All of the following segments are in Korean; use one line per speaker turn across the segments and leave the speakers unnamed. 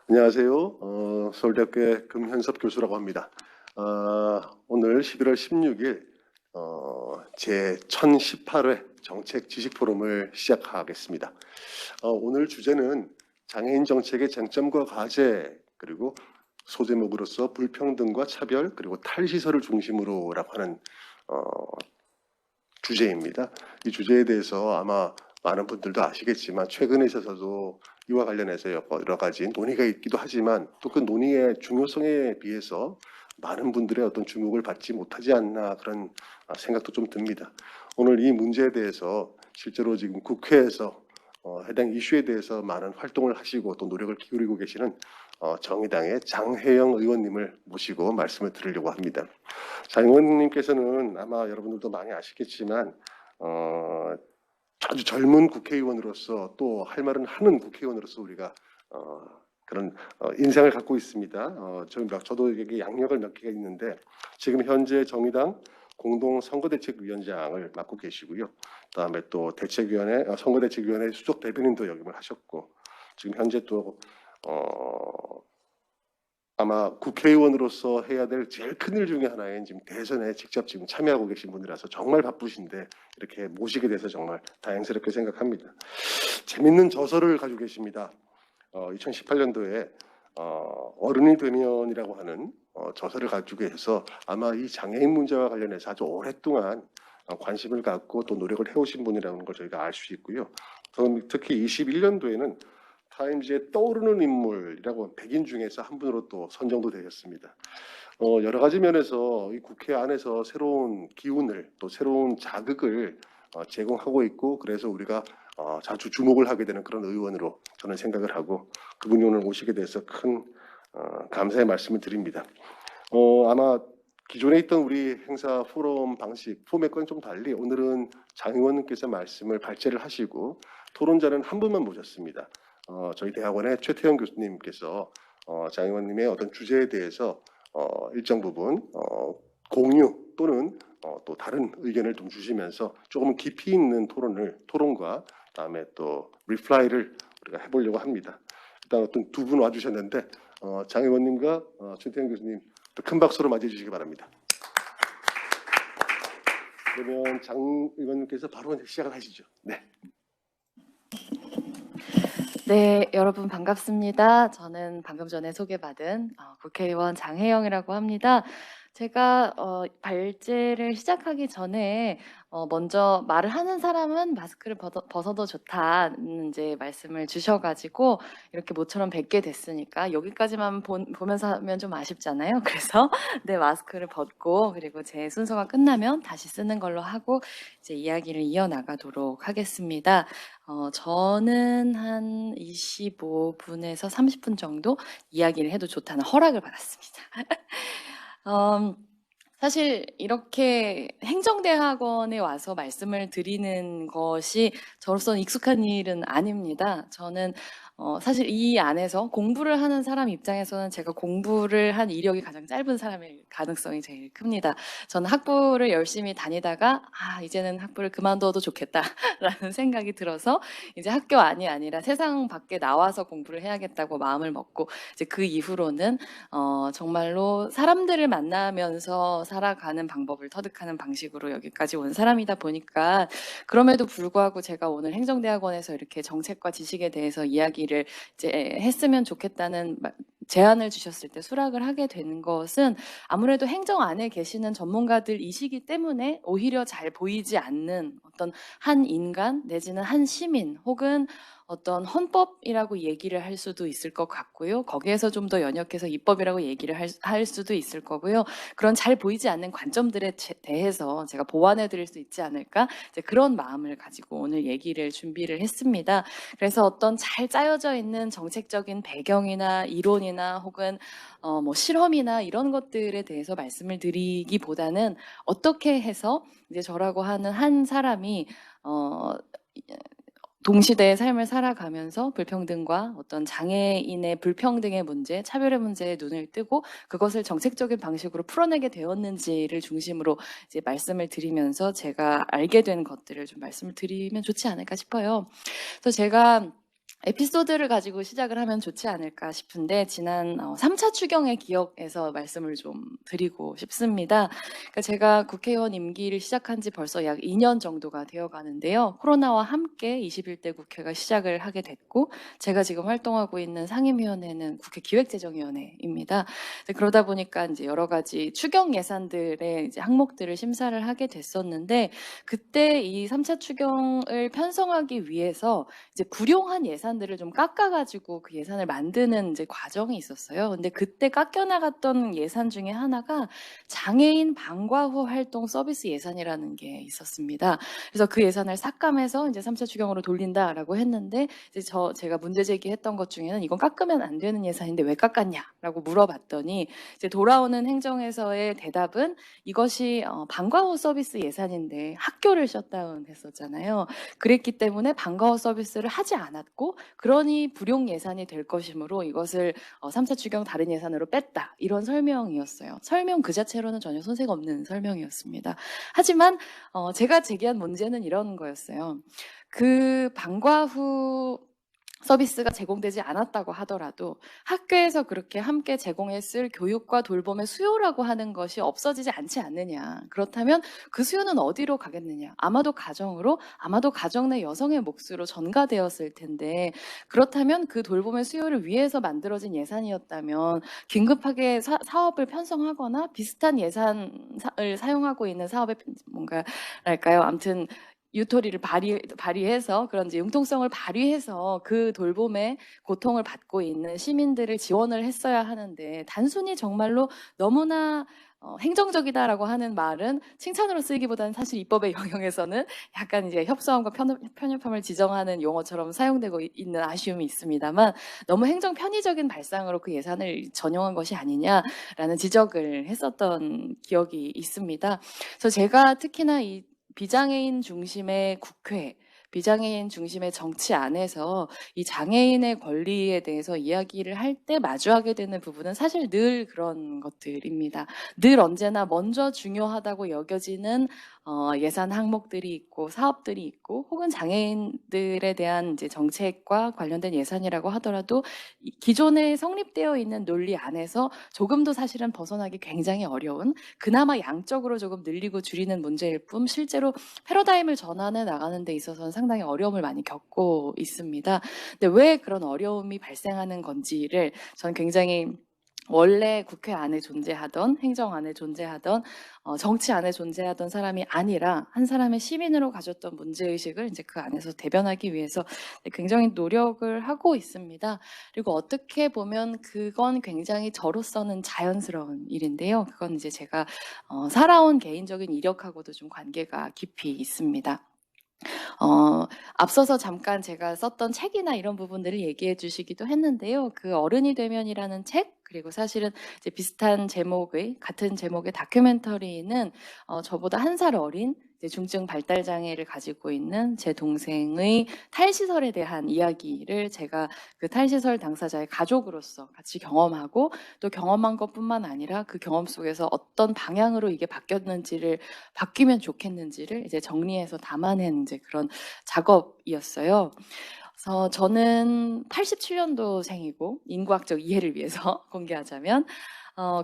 안녕하세요. 서울대학교의 금현섭 교수라고 합니다. 오늘 11월 16일 제 1018회 정책 지식 포럼을 시작하겠습니다. 오늘 주제는 장애인 정책의 쟁점과 과제, 그리고 소제목으로서 불평등과 차별, 그리고 탈시설을 중심으로라고 하는 주제입니다. 이 주제에 대해서 아마 많은 분들도 아시겠지만 최근에 있어서도 이와 관련해서 여러 가지 논의가 있기도 하지만 또 그 논의의 중요성에 비해서 많은 분들의 어떤 주목을 받지 못하지 않나 그런 생각도 좀 듭니다. 오늘 이 문제에 대해서 실제로 지금 국회에서 해당 이슈에 대해서 많은 활동을 하시고 또 노력을 기울이고 계시는 정의당의 장혜영 의원님을 모시고 말씀을 드리려고 합니다. 장 의원님께서는 아마 여러분들도 많이 아시겠지만 아주 젊은 국회의원으로서 또 할 말은 하는 국회의원으로서 우리가 그런 인상을 갖고 있습니다. 저도 여기 양력을 몇 개가 있는데 지금 현재 정의당 공동선거대책위원장을 맡고 계시고요. 그다음에 또 대책위원회 선거대책위원회 수석 대변인도 역임을 하셨고 지금 현재 또 아마 국회의원으로서 해야 될 제일 큰 일 중에 하나인 지금 대선에 직접 지금 참여하고 계신 분이라서 정말 바쁘신데 이렇게 모시게 돼서 정말 다행스럽게 생각합니다. 재밌는 저서를 가지고 계십니다. 2018년도에 어른이 되면이라고 하는 저서를 가지고 해서 아마 이 장애인 문제와 관련해서 아주 오랫동안 관심을 갖고 또 노력을 해오신 분이라는 걸 저희가 알 수 있고요. 특히 21년도에는 타임즈의 떠오르는 인물이라고 백인 중에서 한 분으로 또 선정도 되셨습니다. 여러 가지 면에서 이 국회 안에서 새로운 기운을 또 새로운 자극을 제공하고 있고 그래서 우리가 자주 주목을 하게 되는 그런 의원으로 저는 생각을 하고 그분이 오늘 오시게 돼서 큰 감사의 말씀을 드립니다. 아마 기존에 있던 우리 행사 포럼 방식, 포맷과는 좀 달리 오늘은 장 의원님께서 말씀을 발제를 하시고 토론자는 한 분만 모셨습니다. 저희 대학원의 최태영 교수님께서 장 의원님의 어떤 주제에 대해서 일정 부분 공유 또는 또 다른 의견을 좀 주시면서 조금 깊이 있는 토론과 다음에 또 리플라이를 우리가 해보려고 합니다. 일단 어떤 두 분 와주셨는데 장 의원님과 최태영 교수님 큰 박수로 맞이해 주시기 바랍니다. 그러면 장 의원님께서 바로 시작을 하시죠. 네.
네, 여러분 반갑습니다. 저는 방금 전에 소개받은 국회의원 장혜영이라고 합니다. 제가 발제를 시작하기 전에 먼저 말을 하는 사람은 마스크를 벗어도 좋다는 이제 말씀을 주셔가지고 이렇게 모처럼 뵙게 됐으니까 여기까지만 보면서 하면 좀 아쉽잖아요. 그래서 네, 마스크를 벗고 그리고 제 순서가 끝나면 다시 쓰는 걸로 하고 이제 이야기를 이어나가도록 하겠습니다. 저는 한 25분에서 30분 정도 이야기를 해도 좋다는 허락을 받았습니다. 사실 이렇게 행정대학원에 와서 말씀을 드리는 것이 저로서는 익숙한 일은 아닙니다. 저는 사실 이 안에서 공부를 하는 사람 입장에서는 제가 공부를 한 이력이 가장 짧은 사람일 가능성이 제일 큽니다. 저는 학부를 열심히 다니다가 이제는 학부를 그만둬도 좋겠다라는 생각이 들어서 이제 학교 안이 아니라 세상 밖에 나와서 공부를 해야겠다고 마음을 먹고 이제 그 이후로는 정말로 사람들을 만나면서 살아가는 방법을 터득하는 방식으로 여기까지 온 사람이다 보니까 그럼에도 불구하고 제가 오늘 행정대학원에서 이렇게 정책과 지식에 대해서 이야기를 이제 했으면 좋겠다는 제안을 주셨을 때 수락을 하게 되는 것은 아무래도 행정 안에 계시는 전문가들이시기 때문에 오히려 잘 보이지 않는 어떤 한 인간 내지는 한 시민 혹은 어떤 헌법이라고 얘기를 할 수도 있을 것 같고요. 거기에서 좀 더 연역해서 입법이라고 얘기를 할 수도 있을 거고요. 그런 잘 보이지 않는 관점들에 대해서 제가 보완해 드릴 수 있지 않을까? 이제 그런 마음을 가지고 오늘 얘기를 준비를 했습니다. 그래서 어떤 잘 짜여져 있는 정책적인 배경이나 이론이나 혹은 뭐 실험이나 이런 것들에 대해서 말씀을 드리기보다는 어떻게 해서 이제 저라고 하는 한 사람이 동시대의 삶을 살아가면서 불평등과 어떤 장애인의 불평등의 문제, 차별의 문제에 눈을 뜨고 그것을 정책적인 방식으로 풀어내게 되었는지를 중심으로 이제 말씀을 드리면서 제가 알게 된 것들을 좀 말씀을 드리면 좋지 않을까 싶어요. 그래서 제가 에피소드를 가지고 시작을 하면 좋지 않을까 싶은데 지난 3차 추경의 기억에서 말씀을 좀 드리고 싶습니다. 그러니까 제가 국회의원 임기를 시작한 지 벌써 약 2년 정도가 되어 가는데요. 코로나와 함께 21대 국회가 시작을 하게 됐고 제가 지금 활동하고 있는 상임위원회는 국회 기획재정위원회입니다. 그러다 보니까 이제 여러 가지 추경 예산들의 이제 항목들을 심사를 하게 됐었는데 그때 이 3차 추경을 편성하기 위해서 이제 불용한 예산들을 좀 깎아가지고 그 예산을 만드는 이제 과정이 있었어요. 근데 그때 깎여나갔던 예산 중에 하나가 장애인 방과 후 활동 서비스 예산이라는 게 있었습니다. 그래서 그 예산을 삭감해서 이제 3차 추경으로 돌린다라고 했는데 이제 제가 문제 제기했던 것 중에는 이건 깎으면 안 되는 예산인데 왜 깎았냐라고 물어봤더니 이제 돌아오는 행정에서의 대답은 이것이 방과 후 서비스 예산인데 학교를 셧다운 했었잖아요. 그랬기 때문에 방과 후 서비스를 하지 않았고 그러니 불용 예산이 될 것이므로 이것을 3차 추경 다른 예산으로 뺐다. 이런 설명이었어요. 설명 그 자체로는 전혀 손색 없는 설명이었습니다. 하지만 제가 제기한 문제는 이런 거였어요. 그 방과 후 서비스가 제공되지 않았다고 하더라도 학교에서 그렇게 함께 제공했을 교육과 돌봄의 수요라고 하는 것이 없어지지 않지 않느냐. 그렇다면 그 수요는 어디로 가겠느냐. 아마도 가정으로, 아마도 가정 내 여성의 몫으로 전가되었을 텐데 그렇다면 그 돌봄의 수요를 위해서 만들어진 예산이었다면 긴급하게 사업을 편성하거나 비슷한 예산을 사용하고 있는 사업의 뭔가랄까요. 아무튼 유토리를 발휘해서 그런 이제 융통성을 발휘해서 그 돌봄의 고통을 받고 있는 시민들을 지원을 했어야 하는데 단순히 정말로 너무나 행정적이다라고 하는 말은 칭찬으로 쓰이기보다는 사실 입법의 영역에서는 약간 이제 협소함과 편협함을 지정하는 용어처럼 사용되고 있는 아쉬움이 있습니다만 너무 행정 편의적인 발상으로 그 예산을 전용한 것이 아니냐라는 지적을 했었던 기억이 있습니다. 그래서 제가 특히나 이 비장애인 중심의 국회, 비장애인 중심의 정치 안에서 이 장애인의 권리에 대해서 이야기를 할 때 마주하게 되는 부분은 사실 늘 그런 것들입니다. 늘 언제나 먼저 중요하다고 여겨지는 예산 항목들이 있고 사업들이 있고 혹은 장애인들에 대한 이제 정책과 관련된 예산이라고 하더라도 기존에 성립되어 있는 논리 안에서 조금도 사실은 벗어나기 굉장히 어려운 그나마 양적으로 조금 늘리고 줄이는 문제일 뿐 실제로 패러다임을 전환해 나가는 데 있어서는 상당히 어려움을 많이 겪고 있습니다. 근데 왜 그런 어려움이 발생하는 건지를 저는 굉장히 원래 국회 안에 존재하던 행정 안에 존재하던 정치 안에 존재하던 사람이 아니라 한 사람의 시민으로 가졌던 문제의식을 이제 그 안에서 대변하기 위해서 굉장히 노력을 하고 있습니다. 그리고 어떻게 보면 그건 굉장히 저로서는 자연스러운 일인데요. 그건 이제 제가 살아온 개인적인 이력하고도 좀 관계가 깊이 있습니다. 앞서서 잠깐 제가 썼던 책이나 이런 부분들을 얘기해 주시기도 했는데요. 그 어른이 되면이라는 책, 그리고 사실은 이제 비슷한 제목의, 같은 제목의 다큐멘터리는 저보다 한 살 어린 이제 중증 발달 장애를 가지고 있는 제 동생의 탈시설에 대한 이야기를 제가 그 탈시설 당사자의 가족으로서 같이 경험하고 또 경험한 것뿐만 아니라 그 경험 속에서 어떤 방향으로 이게 바뀌면 좋겠는지를 이제 정리해서 담아낸 이제 그런 작업이었어요. 그래서 저는 87년도생이고 인구학적 이해를 위해서 공개하자면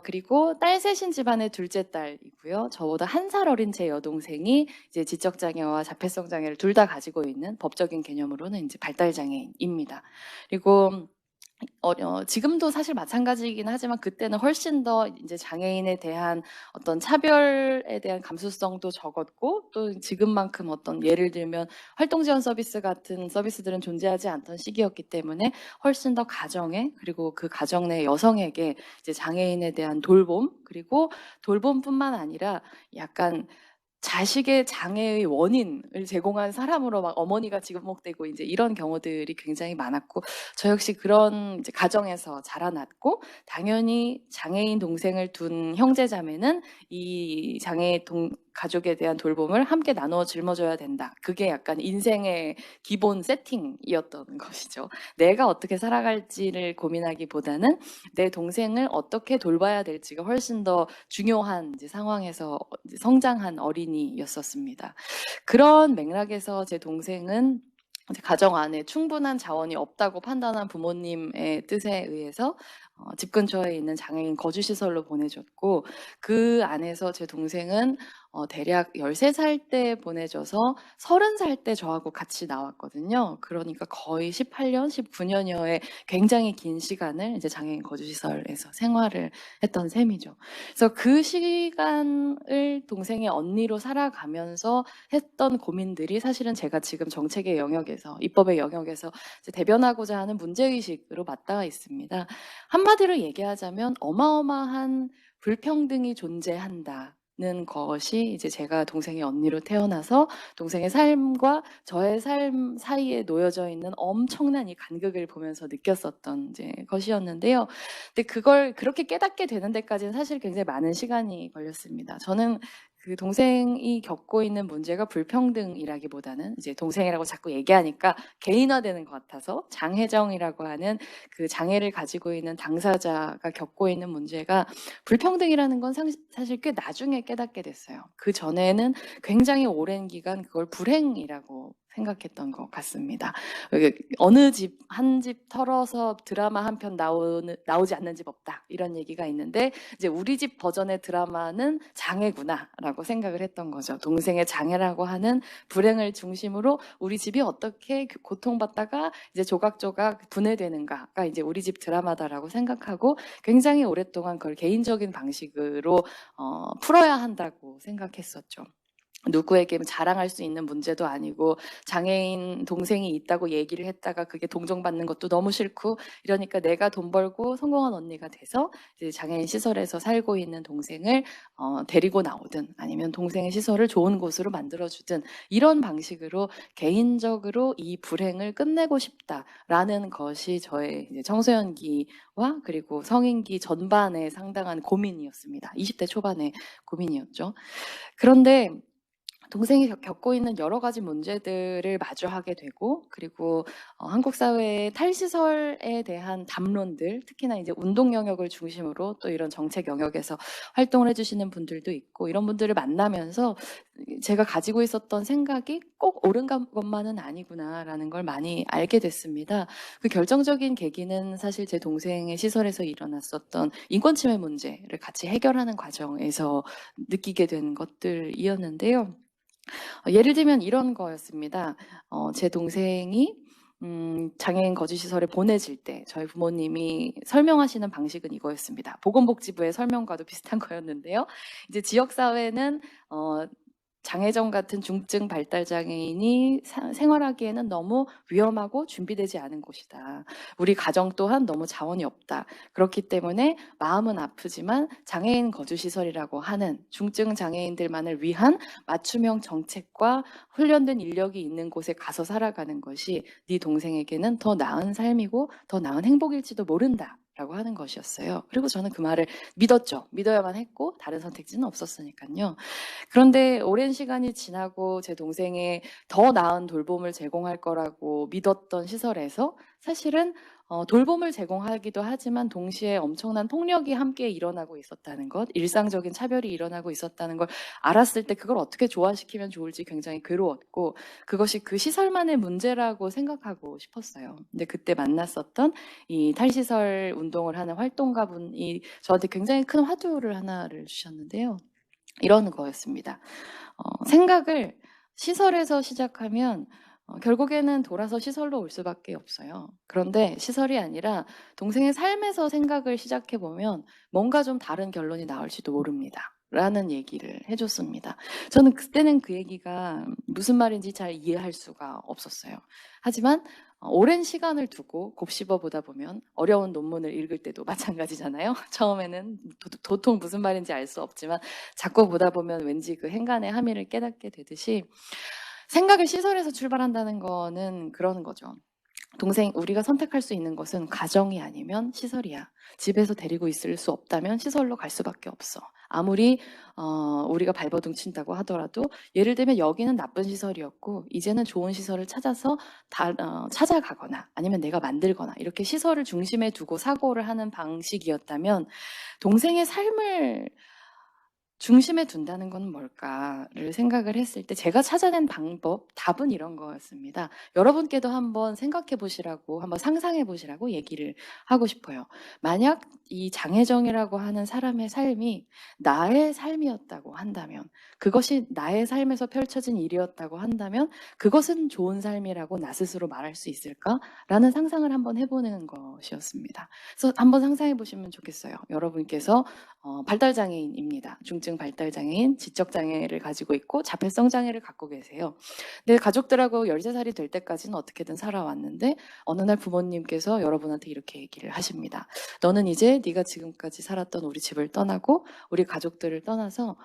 그리고 딸 셋인 집안의 둘째 딸이고요. 저보다 한 살 어린 제 여동생이 이제 지적 장애와 자폐성 장애를 둘 다 가지고 있는 법적인 개념으로는 이제 발달 장애인입니다. 그리고 지금도 사실 마찬가지이긴 하지만 그때는 훨씬 더 이제 장애인에 대한 어떤 차별에 대한 감수성도 적었고 또 지금만큼 어떤 예를 들면 활동 지원 서비스 같은 서비스들은 존재하지 않던 시기였기 때문에 훨씬 더 가정에 그리고 그 가정 내 여성에게 이제 장애인에 대한 돌봄 그리고 돌봄뿐만 아니라 약간 자식의 장애의 원인을 제공한 사람으로 막 어머니가 지목되고 이제 이런 경우들이 굉장히 많았고 저 역시 그런 이제 가정에서 자라났고 당연히 장애인 동생을 둔 형제 자매는 이 가족에 대한 돌봄을 함께 나누어 짊어져야 된다. 그게 약간 인생의 기본 세팅이었던 것이죠. 내가 어떻게 살아갈지를 고민하기보다는 내 동생을 어떻게 돌봐야 될지가 훨씬 더 중요한 이제 상황에서 성장한 어린이였었습니다. 그런 맥락에서 제 동생은 가정 안에 충분한 자원이 없다고 판단한 부모님의 뜻에 의해서 집 근처에 있는 장애인 거주시설로 보내줬고, 그 안에서 제 동생은 대략 13살 때 보내져서 30살 때 저하고 같이 나왔거든요. 그러니까 거의 18년, 19년여의 굉장히 긴 시간을 이제 장애인 거주시설에서 생활을 했던 셈이죠. 그래서 그 시간을 동생의 언니로 살아가면서 했던 고민들이 사실은 제가 지금 정책의 영역에서, 입법의 영역에서 이제 대변하고자 하는 문제의식으로 맞닿아 있습니다. 한마디로 얘기하자면 어마어마한 불평등이 존재한다는 것이 이제 제가 동생의 언니로 태어나서 동생의 삶과 저의 삶 사이에 놓여져 있는 엄청난 이 간극을 보면서 느꼈었던 이제 것이었는데요. 근데 그걸 그렇게 깨닫게 되는 데까지는 사실 굉장히 많은 시간이 걸렸습니다. 저는 그 동생이 겪고 있는 문제가 불평등이라기보다는 이제 동생이라고 자꾸 얘기하니까 개인화되는 것 같아서 장혜정이라고 하는 그 장애를 가지고 있는 당사자가 겪고 있는 문제가 불평등이라는 건 사실 꽤 나중에 깨닫게 됐어요. 그 전에는 굉장히 오랜 기간 그걸 불행이라고 생각했던 것 같습니다. 어느 집, 한 집 털어서 드라마 한 편 나오지 않는 집 없다. 이런 얘기가 있는데, 이제 우리 집 버전의 드라마는 장애구나라고 생각을 했던 거죠. 동생의 장애라고 하는 불행을 중심으로 우리 집이 어떻게 고통받다가 이제 조각조각 분해되는가가 이제 우리 집 드라마다라고 생각하고 굉장히 오랫동안 그걸 개인적인 방식으로 풀어야 한다고 생각했었죠. 누구에게 자랑할 수 있는 문제도 아니고 장애인 동생이 있다고 얘기를 했다가 그게 동정받는 것도 너무 싫고 이러니까 내가 돈 벌고 성공한 언니가 돼서 이제 장애인 시설에서 살고 있는 동생을 데리고 나오든 아니면 동생의 시설을 좋은 곳으로 만들어주든 이런 방식으로 개인적으로 이 불행을 끝내고 싶다라는 것이 저의 이제 청소년기와 그리고 성인기 전반의 상당한 고민이었습니다. 20대 초반의 고민이었죠. 그런데 동생이 겪고 있는 여러 가지 문제들을 마주하게 되고, 그리고 한국 사회의 탈시설에 대한 담론들, 특히나 이제 운동 영역을 중심으로 또 이런 정책 영역에서 활동을 해주시는 분들도 있고, 이런 분들을 만나면서 제가 가지고 있었던 생각이 꼭 옳은 것만은 아니구나라는 걸 많이 알게 됐습니다. 그 결정적인 계기는 사실 제 동생의 시설에서 일어났었던 인권침해 문제를 같이 해결하는 과정에서 느끼게 된 것들이었는데요. 예를 들면 이런 거였습니다. 제 동생이 장애인 거주시설에 보내질 때 저희 부모님이 설명하시는 방식은 이거였습니다. 보건복지부의 설명과도 비슷한 거였는데요. 이제 지역사회는 장애정 같은 중증 발달 장애인이 생활하기에는 너무 위험하고 준비되지 않은 곳이다. 우리 가정 또한 너무 자원이 없다. 그렇기 때문에 마음은 아프지만 장애인 거주시설이라고 하는 중증 장애인들만을 위한 맞춤형 정책과 훈련된 인력이 있는 곳에 가서 살아가는 것이 네 동생에게는 더 나은 삶이고 더 나은 행복일지도 모른다. 라고 하는 것이었어요. 그리고 저는 그 말을 믿었죠. 믿어야만 했고 다른 선택지는 없었으니까요. 그런데 오랜 시간이 지나고 제 동생의 더 나은 돌봄을 제공할 거라고 믿었던 시설에서 사실은 돌봄을 제공하기도 하지만 동시에 엄청난 폭력이 함께 일어나고 있었다는 것, 일상적인 차별이 일어나고 있었다는 걸 알았을 때 그걸 어떻게 조화시키면 좋을지 굉장히 괴로웠고 그것이 그 시설만의 문제라고 생각하고 싶었어요. 근데 그때 만났었던 이 탈시설 운동을 하는 활동가분이 저한테 굉장히 큰 화두를 하나를 주셨는데요. 이런 거였습니다. 생각을 시설에서 시작하면 결국에는 돌아서 시설로 올 수밖에 없어요. 그런데 시설이 아니라 동생의 삶에서 생각을 시작해보면 뭔가 좀 다른 결론이 나올지도 모릅니다. 라는 얘기를 해줬습니다. 저는 그때는 그 얘기가 무슨 말인지 잘 이해할 수가 없었어요. 하지만 오랜 시간을 두고 곱씹어 보다 보면 어려운 논문을 읽을 때도 마찬가지잖아요. 처음에는 도통 무슨 말인지 알 수 없지만 자꾸 보다 보면 왠지 그 행간의 함의를 깨닫게 되듯이 생각의 시설에서 출발한다는 거는 그런 거죠. 동생, 우리가 선택할 수 있는 것은 가정이 아니면 시설이야. 집에서 데리고 있을 수 없다면 시설로 갈 수밖에 없어. 아무리 우리가 발버둥 친다고 하더라도 예를 들면 여기는 나쁜 시설이었고 이제는 좋은 시설을 찾아서 찾아가거나 아니면 내가 만들거나 이렇게 시설을 중심에 두고 사고를 하는 방식이었다면 동생의 삶을 중심에 둔다는 건 뭘까를 생각을 했을 때 제가 찾아낸 방법, 답은 이런 거였습니다. 여러분께도 한번 생각해 보시라고, 한번 상상해 보시라고 얘기를 하고 싶어요. 만약 이 장혜정이라고 하는 사람의 삶이 나의 삶이었다고 한다면, 그것이 나의 삶에서 펼쳐진 일이었다고 한다면, 그것은 좋은 삶이라고 나 스스로 말할 수 있을까라는 상상을 한번 해보는 것이었습니다. 그래서 한번 상상해 보시면 좋겠어요. 여러분께서 발달장애인입니다. 중증 발달장애인, 지적장애를 가지고 있고 자폐성장애를 갖고 계세요. 내 가족들하고 13살이 될 때까지는 어떻게든 살아왔는데 어느 날 부모님께서 여러분한테 이렇게 얘기를 하십니다. 너는 이제 네가 지금까지 살았던 우리 집을 떠나고 우리 가족들을 떠나서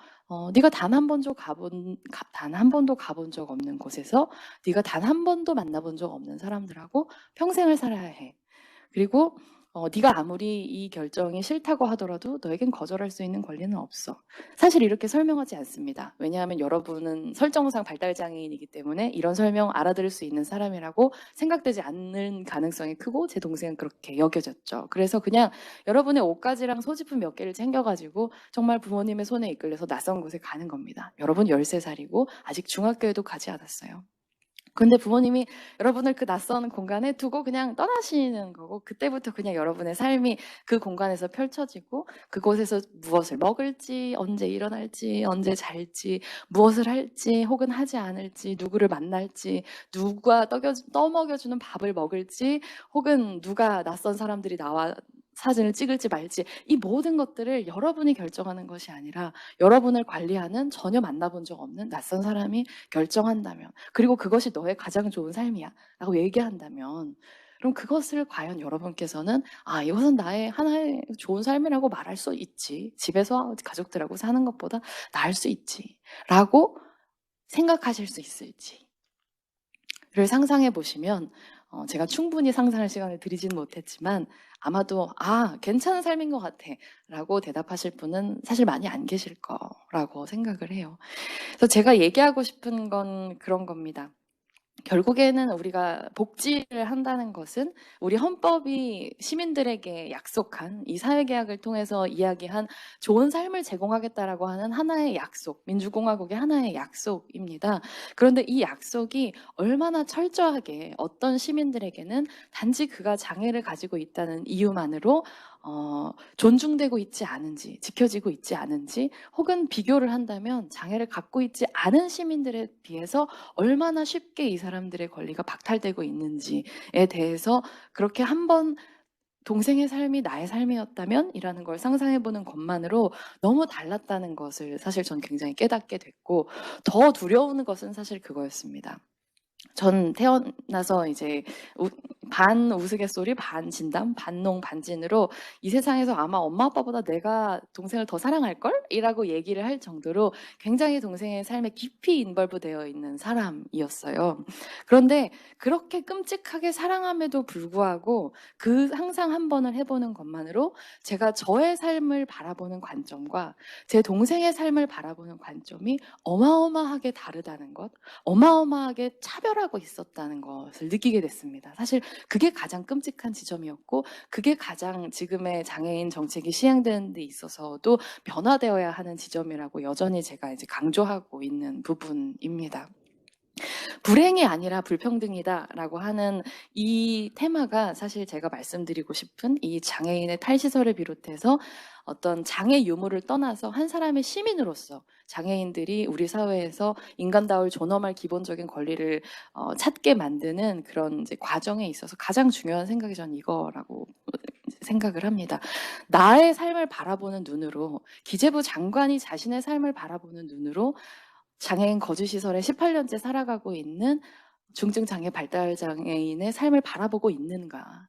네가 단 한 번도 가본 적 없는 곳에서 네가 단 한 번도 만나본 적 없는 사람들하고 평생을 살아야 해. 그리고 네가 아무리 이 결정이 싫다고 하더라도 너에겐 거절할 수 있는 권리는 없어. 사실 이렇게 설명하지 않습니다. 왜냐하면 여러분은 설정상 발달장애인이기 때문에 이런 설명 알아들을 수 있는 사람이라고 생각되지 않는 가능성이 크고 제 동생은 그렇게 여겨졌죠. 그래서 그냥 여러분의 옷가지랑 소지품 몇 개를 챙겨가지고 정말 부모님의 손에 이끌려서 낯선 곳에 가는 겁니다. 여러분 13살이고 아직 중학교에도 가지 않았어요. 근데 부모님이 여러분을 그 낯선 공간에 두고 그냥 떠나시는 거고 그때부터 그냥 여러분의 삶이 그 공간에서 펼쳐지고 그곳에서 무엇을 먹을지, 언제 일어날지, 언제 잘지, 무엇을 할지 혹은 하지 않을지, 누구를 만날지, 누가 떠먹여주는 밥을 먹을지 혹은 누가 낯선 사람들이 나와 사진을 찍을지 말지 이 모든 것들을 여러분이 결정하는 것이 아니라 여러분을 관리하는 전혀 만나본 적 없는 낯선 사람이 결정한다면 그리고 그것이 너의 가장 좋은 삶이야 라고 얘기한다면 그럼 그것을 과연 여러분께서는 이것은 나의 하나의 좋은 삶이라고 말할 수 있지. 집에서 가족들하고 사는 것보다 나을 수 있지. 라고 생각하실 수 있을지를 상상해 보시면 제가 충분히 상상할 시간을 드리지는 못했지만 아마도 괜찮은 삶인 것 같아 라고 대답하실 분은 사실 많이 안 계실 거라고 생각을 해요. 그래서 제가 얘기하고 싶은 건 그런 겁니다. 결국에는 우리가 복지를 한다는 것은 우리 헌법이 시민들에게 약속한 이 사회계약을 통해서 이야기한 좋은 삶을 제공하겠다라고 하는 하나의 약속, 민주공화국의 하나의 약속입니다. 그런데 이 약속이 얼마나 철저하게 어떤 시민들에게는 단지 그가 장애를 가지고 있다는 이유만으로 존중되고 있지 않은지, 지켜지고 있지 않은지, 혹은 비교를 한다면 장애를 갖고 있지 않은 시민들에 비해서 얼마나 쉽게 이 사람들의 권리가 박탈되고 있는지에 대해서 그렇게 한번 동생의 삶이 나의 삶이었다면? 이라는 걸 상상해보는 것만으로 너무 달랐다는 것을 사실 전 굉장히 깨닫게 됐고, 더 두려운 것은 사실 그거였습니다. 전 태어나서 이제 반 우스갯소리, 반 진담, 반농, 반진으로 이 세상에서 아마 엄마 아빠보다 내가 동생을 더 사랑할걸? 이라고 얘기를 할 정도로 굉장히 동생의 삶에 깊이 인벌브되어 있는 사람이었어요. 그런데 그렇게 끔찍하게 사랑함에도 불구하고 그 상상 한 번을 해보는 것만으로 제가 저의 삶을 바라보는 관점과 제 동생의 삶을 바라보는 관점이 어마어마하게 다르다는 것, 어마어마하게 차별하고 있었다는 것을 느끼게 됐습니다. 사실 그게 가장 끔찍한 지점이었고 그게 가장 지금의 장애인 정책이 시행되는 데 있어서도 변화되어야 하는 지점이라고 여전히 제가 이제 강조하고 있는 부분입니다. 불행이 아니라 불평등이다라고 하는 이 테마가 사실 제가 말씀드리고 싶은 이 장애인의 탈시설을 비롯해서 어떤 장애 유무를 떠나서 한 사람의 시민으로서 장애인들이 우리 사회에서 인간다울 존엄할 기본적인 권리를 찾게 만드는 그런 이제 과정에 있어서 가장 중요한 생각이 저는 이거라고 생각을 합니다. 나의 삶을 바라보는 눈으로 기재부 장관이 자신의 삶을 바라보는 눈으로 장애인 거주시설에 18년째 살아가고 있는 중증장애 발달장애인의 삶을 바라보고 있는가.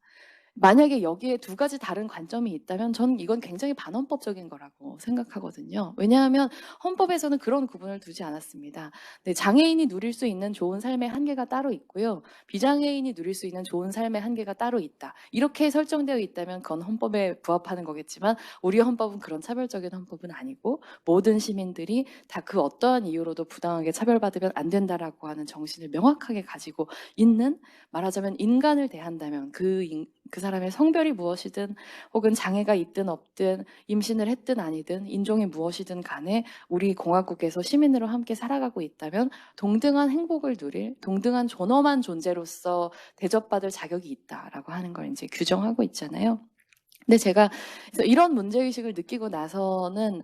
만약에 여기에 두 가지 다른 관점이 있다면 저는 이건 굉장히 반헌법적인 거라고 생각하거든요. 왜냐하면 헌법에서는 그런 구분을 두지 않았습니다. 네, 장애인이 누릴 수 있는 좋은 삶의 한계가 따로 있고요. 비장애인이 누릴 수 있는 좋은 삶의 한계가 따로 있다. 이렇게 설정되어 있다면 그건 헌법에 부합하는 거겠지만 우리 헌법은 그런 차별적인 헌법은 아니고 모든 시민들이 다 그 어떠한 이유로도 부당하게 차별받으면 안 된다라고 하는 정신을 명확하게 가지고 있는 말하자면 인간을 대한다면 그 사람의 성별이 무엇이든 혹은 장애가 있든 없든 임신을 했든 아니든 인종이 무엇이든 간에 우리 공화국에서 시민으로 함께 살아가고 있다면 동등한 행복을 누릴 동등한 존엄한 존재로서 대접받을 자격이 있다라고 하는 걸 이제 규정하고 있잖아요. 근데 제가 그래서 이런 문제의식을 느끼고 나서는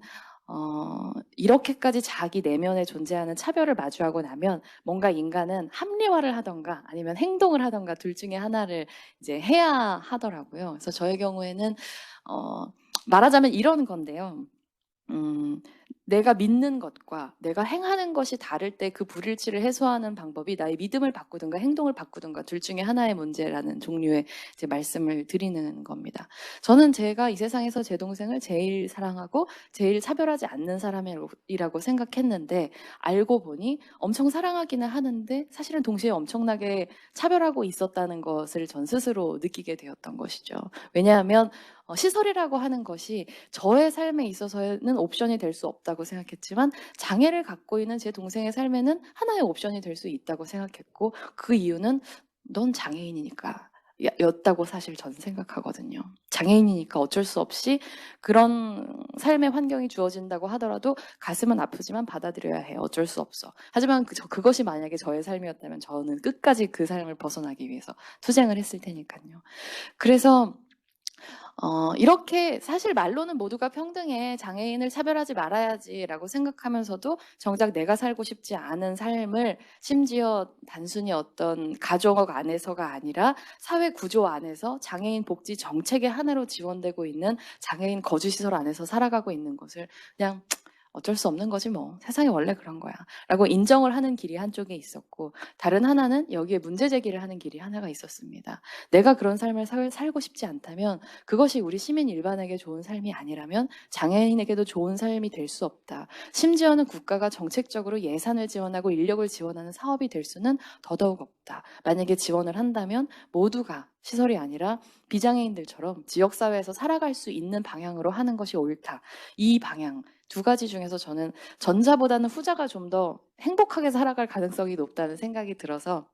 이렇게까지 자기 내면에 존재하는 차별을 마주하고 나면 뭔가 인간은 합리화를 하던가 아니면 행동을 하던가 둘 중에 하나를 이제 해야 하더라고요. 그래서 저의 경우에는 말하자면 이런 건데요. 내가 믿는 것과 내가 행하는 것이 다를 때 그 불일치를 해소하는 방법이 나의 믿음을 바꾸든가 행동을 바꾸든가 둘 중에 하나의 문제라는 종류의 이제 말씀을 드리는 겁니다. 저는 제가 이 세상에서 제 동생을 제일 사랑하고 제일 차별하지 않는 사람이라고 생각했는데 알고 보니 엄청 사랑하기는 하는데 사실은 동시에 엄청나게 차별하고 있었다는 것을 전 스스로 느끼게 되었던 것이죠. 왜냐하면 시설이라고 하는 것이 저의 삶에 있어서는 옵션이 될 수 없다고 생각했지만 장애를 갖고 있는 제 동생의 삶에는 하나의 옵션이 될 수 있다고 생각했고 그 이유는 넌 장애인이니까 였다고 사실 저는 생각하거든요. 장애인이니까 어쩔 수 없이 그런 삶의 환경이 주어진다고 하더라도 가슴은 아프지만 받아들여야 해. 어쩔 수 없어. 하지만 그것이 만약에 저의 삶이었다면 저는 끝까지 그 삶을 벗어나기 위해서 투쟁을 했을 테니까요. 그래서 이렇게 사실 말로는 모두가 평등해, 장애인을 차별하지 말아야지라고 생각하면서도 정작 내가 살고 싶지 않은 삶을 심지어 단순히 어떤 가족 안에서가 아니라 사회 구조 안에서 장애인 복지 정책의 하나로 지원되고 있는 장애인 거주시설 안에서 살아가고 있는 것을 그냥 어쩔 수 없는 거지 뭐. 세상이 원래 그런 거야. 라고 인정을 하는 길이 한쪽에 있었고 다른 하나는 여기에 문제 제기를 하는 길이 하나가 있었습니다. 내가 그런 삶을 살고 싶지 않다면 그것이 우리 시민 일반에게 좋은 삶이 아니라면 장애인에게도 좋은 삶이 될 수 없다. 심지어는 국가가 정책적으로 예산을 지원하고 인력을 지원하는 사업이 될 수는 더더욱 없다. 만약에 지원을 한다면 모두가 시설이 아니라 비장애인들처럼 지역사회에서 살아갈 수 있는 방향으로 하는 것이 옳다. 이 방향 두 가지 중에서 저는 전자보다는 후자가 좀 더 행복하게 살아갈 가능성이 높다는 생각이 들어서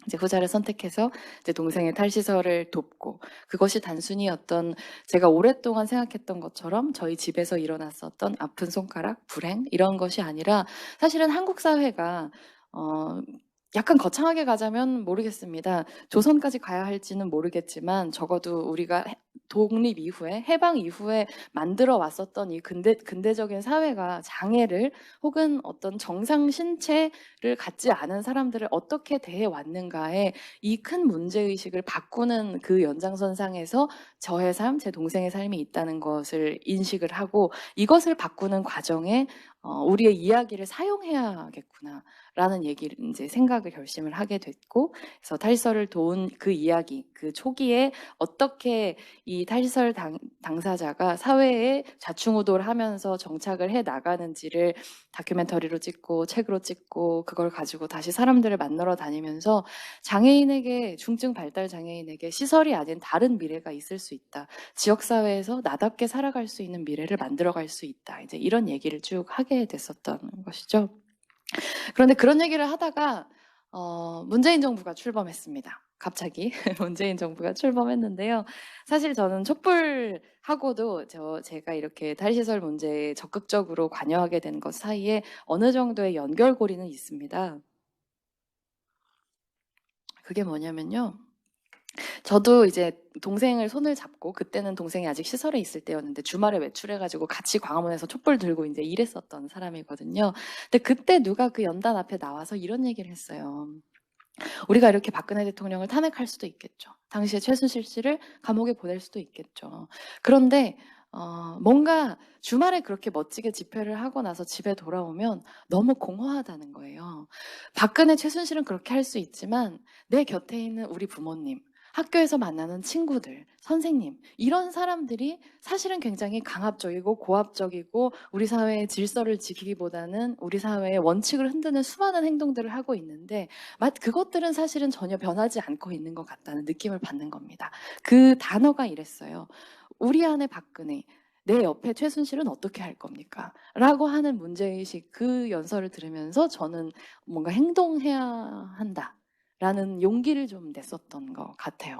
이제 후자를 선택해서 이제 동생의 탈시설을 돕고 그것이 단순히 어떤 제가 오랫동안 생각했던 것처럼 저희 집에서 일어났었던 아픈 손가락, 불행 이런 것이 아니라 사실은 한국 사회가 약간 거창하게 가자면 모르겠습니다. 조선까지 가야 할지는 모르겠지만 적어도 우리가 독립 이후에 해방 이후에 만들어 왔었던 이 근대적인 사회가 장애를 혹은 어떤 정상 신체를 갖지 않은 사람들을 어떻게 대해 왔는가에 이 큰 문제 의식을 바꾸는 그 연장선상에서 저의 삶, 제 동생의 삶이 있다는 것을 인식을 하고 이것을 바꾸는 과정에 우리의 이야기를 사용해야겠구나. 라는 얘기를 이제 생각을 결심을 하게 됐고, 그래서 탈시설을 도운 그 이야기, 그 초기에 어떻게 이 탈시설 당사자가 사회에 좌충우돌 하면서 정착을 해 나가는지를 다큐멘터리로 찍고 책으로 찍고 그걸 가지고 다시 사람들을 만나러 다니면서 장애인에게, 중증 발달 장애인에게 시설이 아닌 다른 미래가 있을 수 있다. 지역사회에서 나답게 살아갈 수 있는 미래를 만들어갈 수 있다. 이제 이런 얘기를 쭉 하게 됐었던 것이죠. 그런데 그런 얘기를 하다가 문재인 정부가 출범했습니다. 갑자기 문재인 정부가 출범했는데요. 사실 저는 촛불하고도 제가 이렇게 탈시설 문제에 적극적으로 관여하게 된 것 사이에 어느 정도의 연결고리는 있습니다. 그게 뭐냐면요. 저도 이제 동생을 손을 잡고 그때는 동생이 아직 시설에 있을 때였는데 주말에 외출해가지고 같이 광화문에서 촛불 들고 이제 일했었던 사람이거든요. 근데 그때 누가 그 연단 앞에 나와서 이런 얘기를 했어요. 우리가 이렇게 박근혜 대통령을 탄핵할 수도 있겠죠. 당시에 최순실 씨를 감옥에 보낼 수도 있겠죠. 그런데 뭔가 주말에 그렇게 멋지게 집회를 하고 나서 집에 돌아오면 너무 공허하다는 거예요. 박근혜, 최순실은 그렇게 할 수 있지만 내 곁에 있는 우리 부모님, 학교에서 만나는 친구들, 선생님 이런 사람들이 사실은 굉장히 강압적이고 고압적이고 우리 사회의 질서를 지키기보다는 우리 사회의 원칙을 흔드는 수많은 행동들을 하고 있는데 그것들은 사실은 전혀 변하지 않고 있는 것 같다는 느낌을 받는 겁니다. 그 단어가 이랬어요. 우리 안에 박근혜, 내 옆에 최순실은 어떻게 할 겁니까? 라고 하는 문제의식 그 연설을 들으면서 저는 뭔가 행동해야 한다. 라는 용기를 좀 냈었던 것 같아요.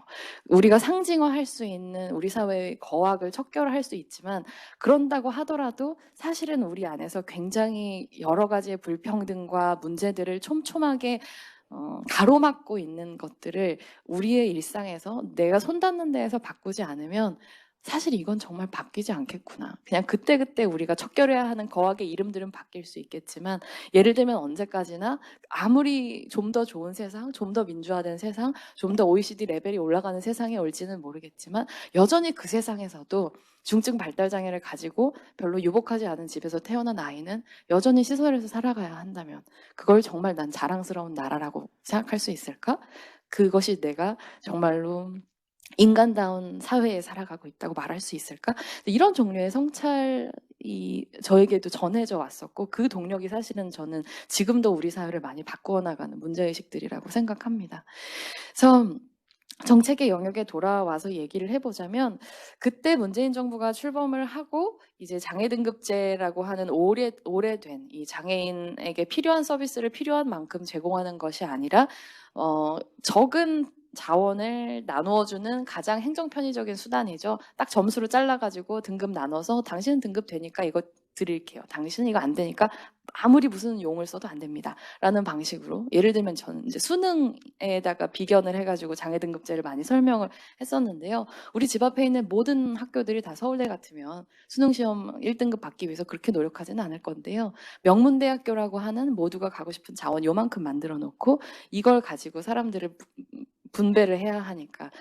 우리가 상징화할 수 있는 우리 사회의 거악을 척결할 수 있지만 그런다고 하더라도 사실은 우리 안에서 굉장히 여러 가지의 불평등과 문제들을 촘촘하게 가로막고 있는 것들을 우리의 일상에서 내가 손 닿는 데에서 바꾸지 않으면 사실 이건 정말 바뀌지 않겠구나. 그냥 그때그때 우리가 척결해야 하는 거악의 이름들은 바뀔 수 있겠지만 예를 들면 언제까지나 아무리 좀 더 좋은 세상, 좀 더 민주화된 세상, 좀 더 OECD 레벨이 올라가는 세상에 올지는 모르겠지만 여전히 그 세상에서도 중증 발달 장애를 가지고 별로 유복하지 않은 집에서 태어난 아이는 여전히 시설에서 살아가야 한다면 그걸 정말 난 자랑스러운 나라라고 생각할 수 있을까? 그것이 내가 정말로 인간다운 사회에 살아가고 있다고 말할 수 있을까? 이런 종류의 성찰이 저에게도 전해져 왔었고 그 동력이 사실은 저는 지금도 우리 사회를 많이 바꾸어 나가는 문제의식들이라고 생각합니다. 그래서 정책의 영역에 돌아와서 얘기를 해보자면 그때 문재인 정부가 출범을 하고 이제 장애등급제라고 하는 오래된 이 장애인에게 필요한 서비스를 필요한 만큼 제공하는 것이 아니라 적은 자원을 나누어주는 가장 행정편의적인 수단이죠. 딱 점수로 잘라가지고 등급 나눠서 당신은 등급 되니까 이거 드릴게요. 당신은 이거 안 되니까 아무리 무슨 용을 써도 안 됩니다. 라는 방식으로 예를 들면 저는 이제 수능에다가 비견을 해가지고 장애등급제를 많이 설명을 했었는데요. 우리 집 앞에 있는 모든 학교들이 다 서울대 같으면 수능시험 1등급 받기 위해서 그렇게 노력하지는 않을 건데요. 명문대학교라고 하는 모두가 가고 싶은 자원 요만큼 만들어 놓고 이걸 가지고 사람들을 분배를 해야 하니까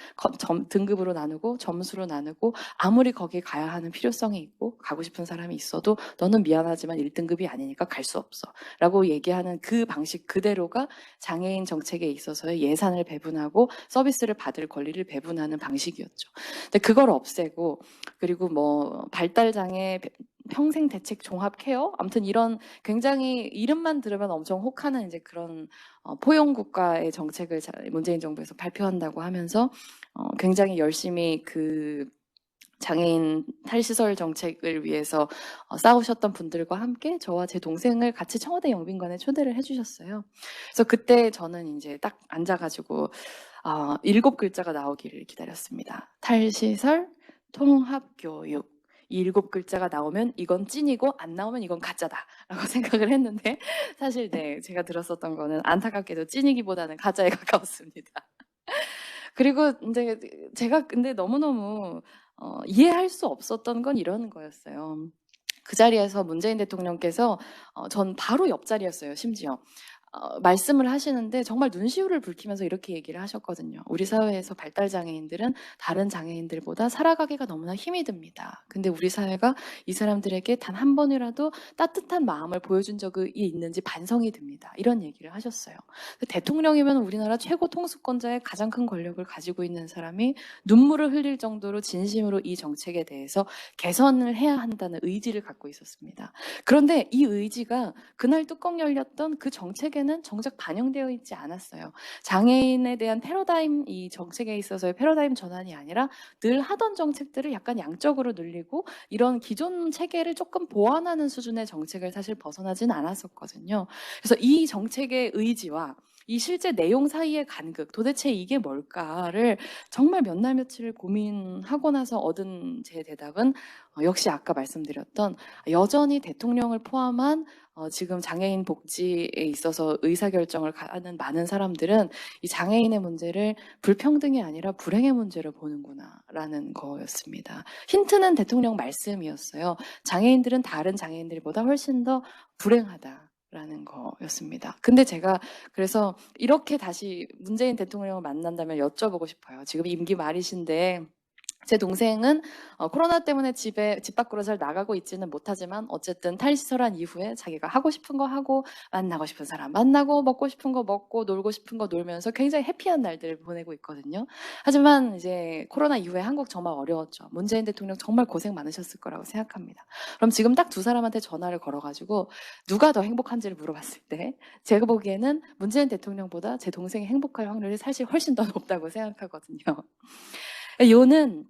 등급으로 나누고 점수로 나누고 아무리 거기에 가야 하는 필요성이 있고 가고 싶은 사람이 있어도 너는 미안하지만 1등급이 아니니까 갈 수 없어 라고 얘기하는 그 방식 그대로가 장애인 정책에 있어서의 예산을 배분하고 서비스를 받을 권리를 배분하는 방식이었죠. 근데 그걸 없애고 그리고 뭐 발달장애 평생 대책 종합 케어 아무튼 이런 굉장히 이름만 들으면 엄청 혹하는 이제 그런 포용 국가의 정책을 문재인 정부에서 발표한다고 하면서 굉장히 열심히 그 장애인 탈시설 정책을 위해서 싸우셨던 분들과 함께 저와 제 동생을 같이 청와대 영빈관에 초대를 해주셨어요. 그래서 그때 저는 이제 딱 앉아가지고 7글자가 나오기를 기다렸습니다. 탈시설, 통합교육. 이 7글자가 나오면 이건 찐이고 안 나오면 이건 가짜다라고 생각을 했는데 사실 네 제가 들었었던 거는 안타깝게도 찐이기보다는 가짜에 가까웠습니다. 그리고 이제 제가 근데 너무너무 이해할 수 없었던 건 이런 거였어요. 그 자리에서 문재인 대통령께서 전 바로 옆자리였어요. 심지어. 말씀을 하시는데 정말 눈시울을 붉히면서 이렇게 얘기를 하셨거든요. 우리 사회에서 발달장애인들은 다른 장애인들보다 살아가기가 너무나 힘이 듭니다. 근데 우리 사회가 이 사람들에게 단 한 번이라도 따뜻한 마음을 보여준 적이 있는지 반성이 듭니다. 이런 얘기를 하셨어요. 대통령이면 우리나라 최고 통수권자의 가장 큰 권력을 가지고 있는 사람이 눈물을 흘릴 정도로 진심으로 이 정책에 대해서 개선을 해야 한다는 의지를 갖고 있었습니다. 그런데 이 의지가 그날 뚜껑 열렸던 그 정책에는 정작 반영되어 있지 않았어요. 장애인에 대한 패러다임, 이 정책에 있어서의 패러다임 전환이 아니라 늘 하던 정책들을 약간 양적으로 늘리고 이런 기존 체계를 조금 보완하는 수준의 정책을 사실 벗어나진 않았었거든요. 그래서 이 정책의 의지와 이 실제 내용 사이의 간극, 도대체 이게 뭘까를 정말 몇 날 며칠 고민하고 나서 얻은 제 대답은 역시 아까 말씀드렸던 여전히 대통령을 포함한 지금 장애인 복지에 있어서 의사결정을 하는 많은 사람들은 이 장애인의 문제를 불평등이 아니라 불행의 문제로 보는구나라는 거였습니다. 힌트는 대통령 말씀이었어요. 장애인들은 다른 장애인들보다 훨씬 더 불행하다. 라는 거였습니다. 근데 제가 그래서 이렇게 다시 문재인 대통령을 만난다면 여쭤보고 싶어요. 지금 임기 말이신데 제 동생은 코로나 때문에 집 밖으로 잘 나가고 있지는 못하지만 어쨌든 탈시설한 이후에 자기가 하고 싶은 거 하고 만나고 싶은 사람 만나고 먹고 싶은 거 먹고 놀고 싶은 거 놀면서 굉장히 해피한 날들을 보내고 있거든요. 하지만 이제 코로나 이후에 한국 정말 어려웠죠. 문재인 대통령 정말 고생 많으셨을 거라고 생각합니다. 그럼 지금 딱 두 사람한테 전화를 걸어가지고 누가 더 행복한지를 물어봤을 때 제가 보기에는 문재인 대통령보다 제 동생이 행복할 확률이 사실 훨씬 더 높다고 생각하거든요. 요는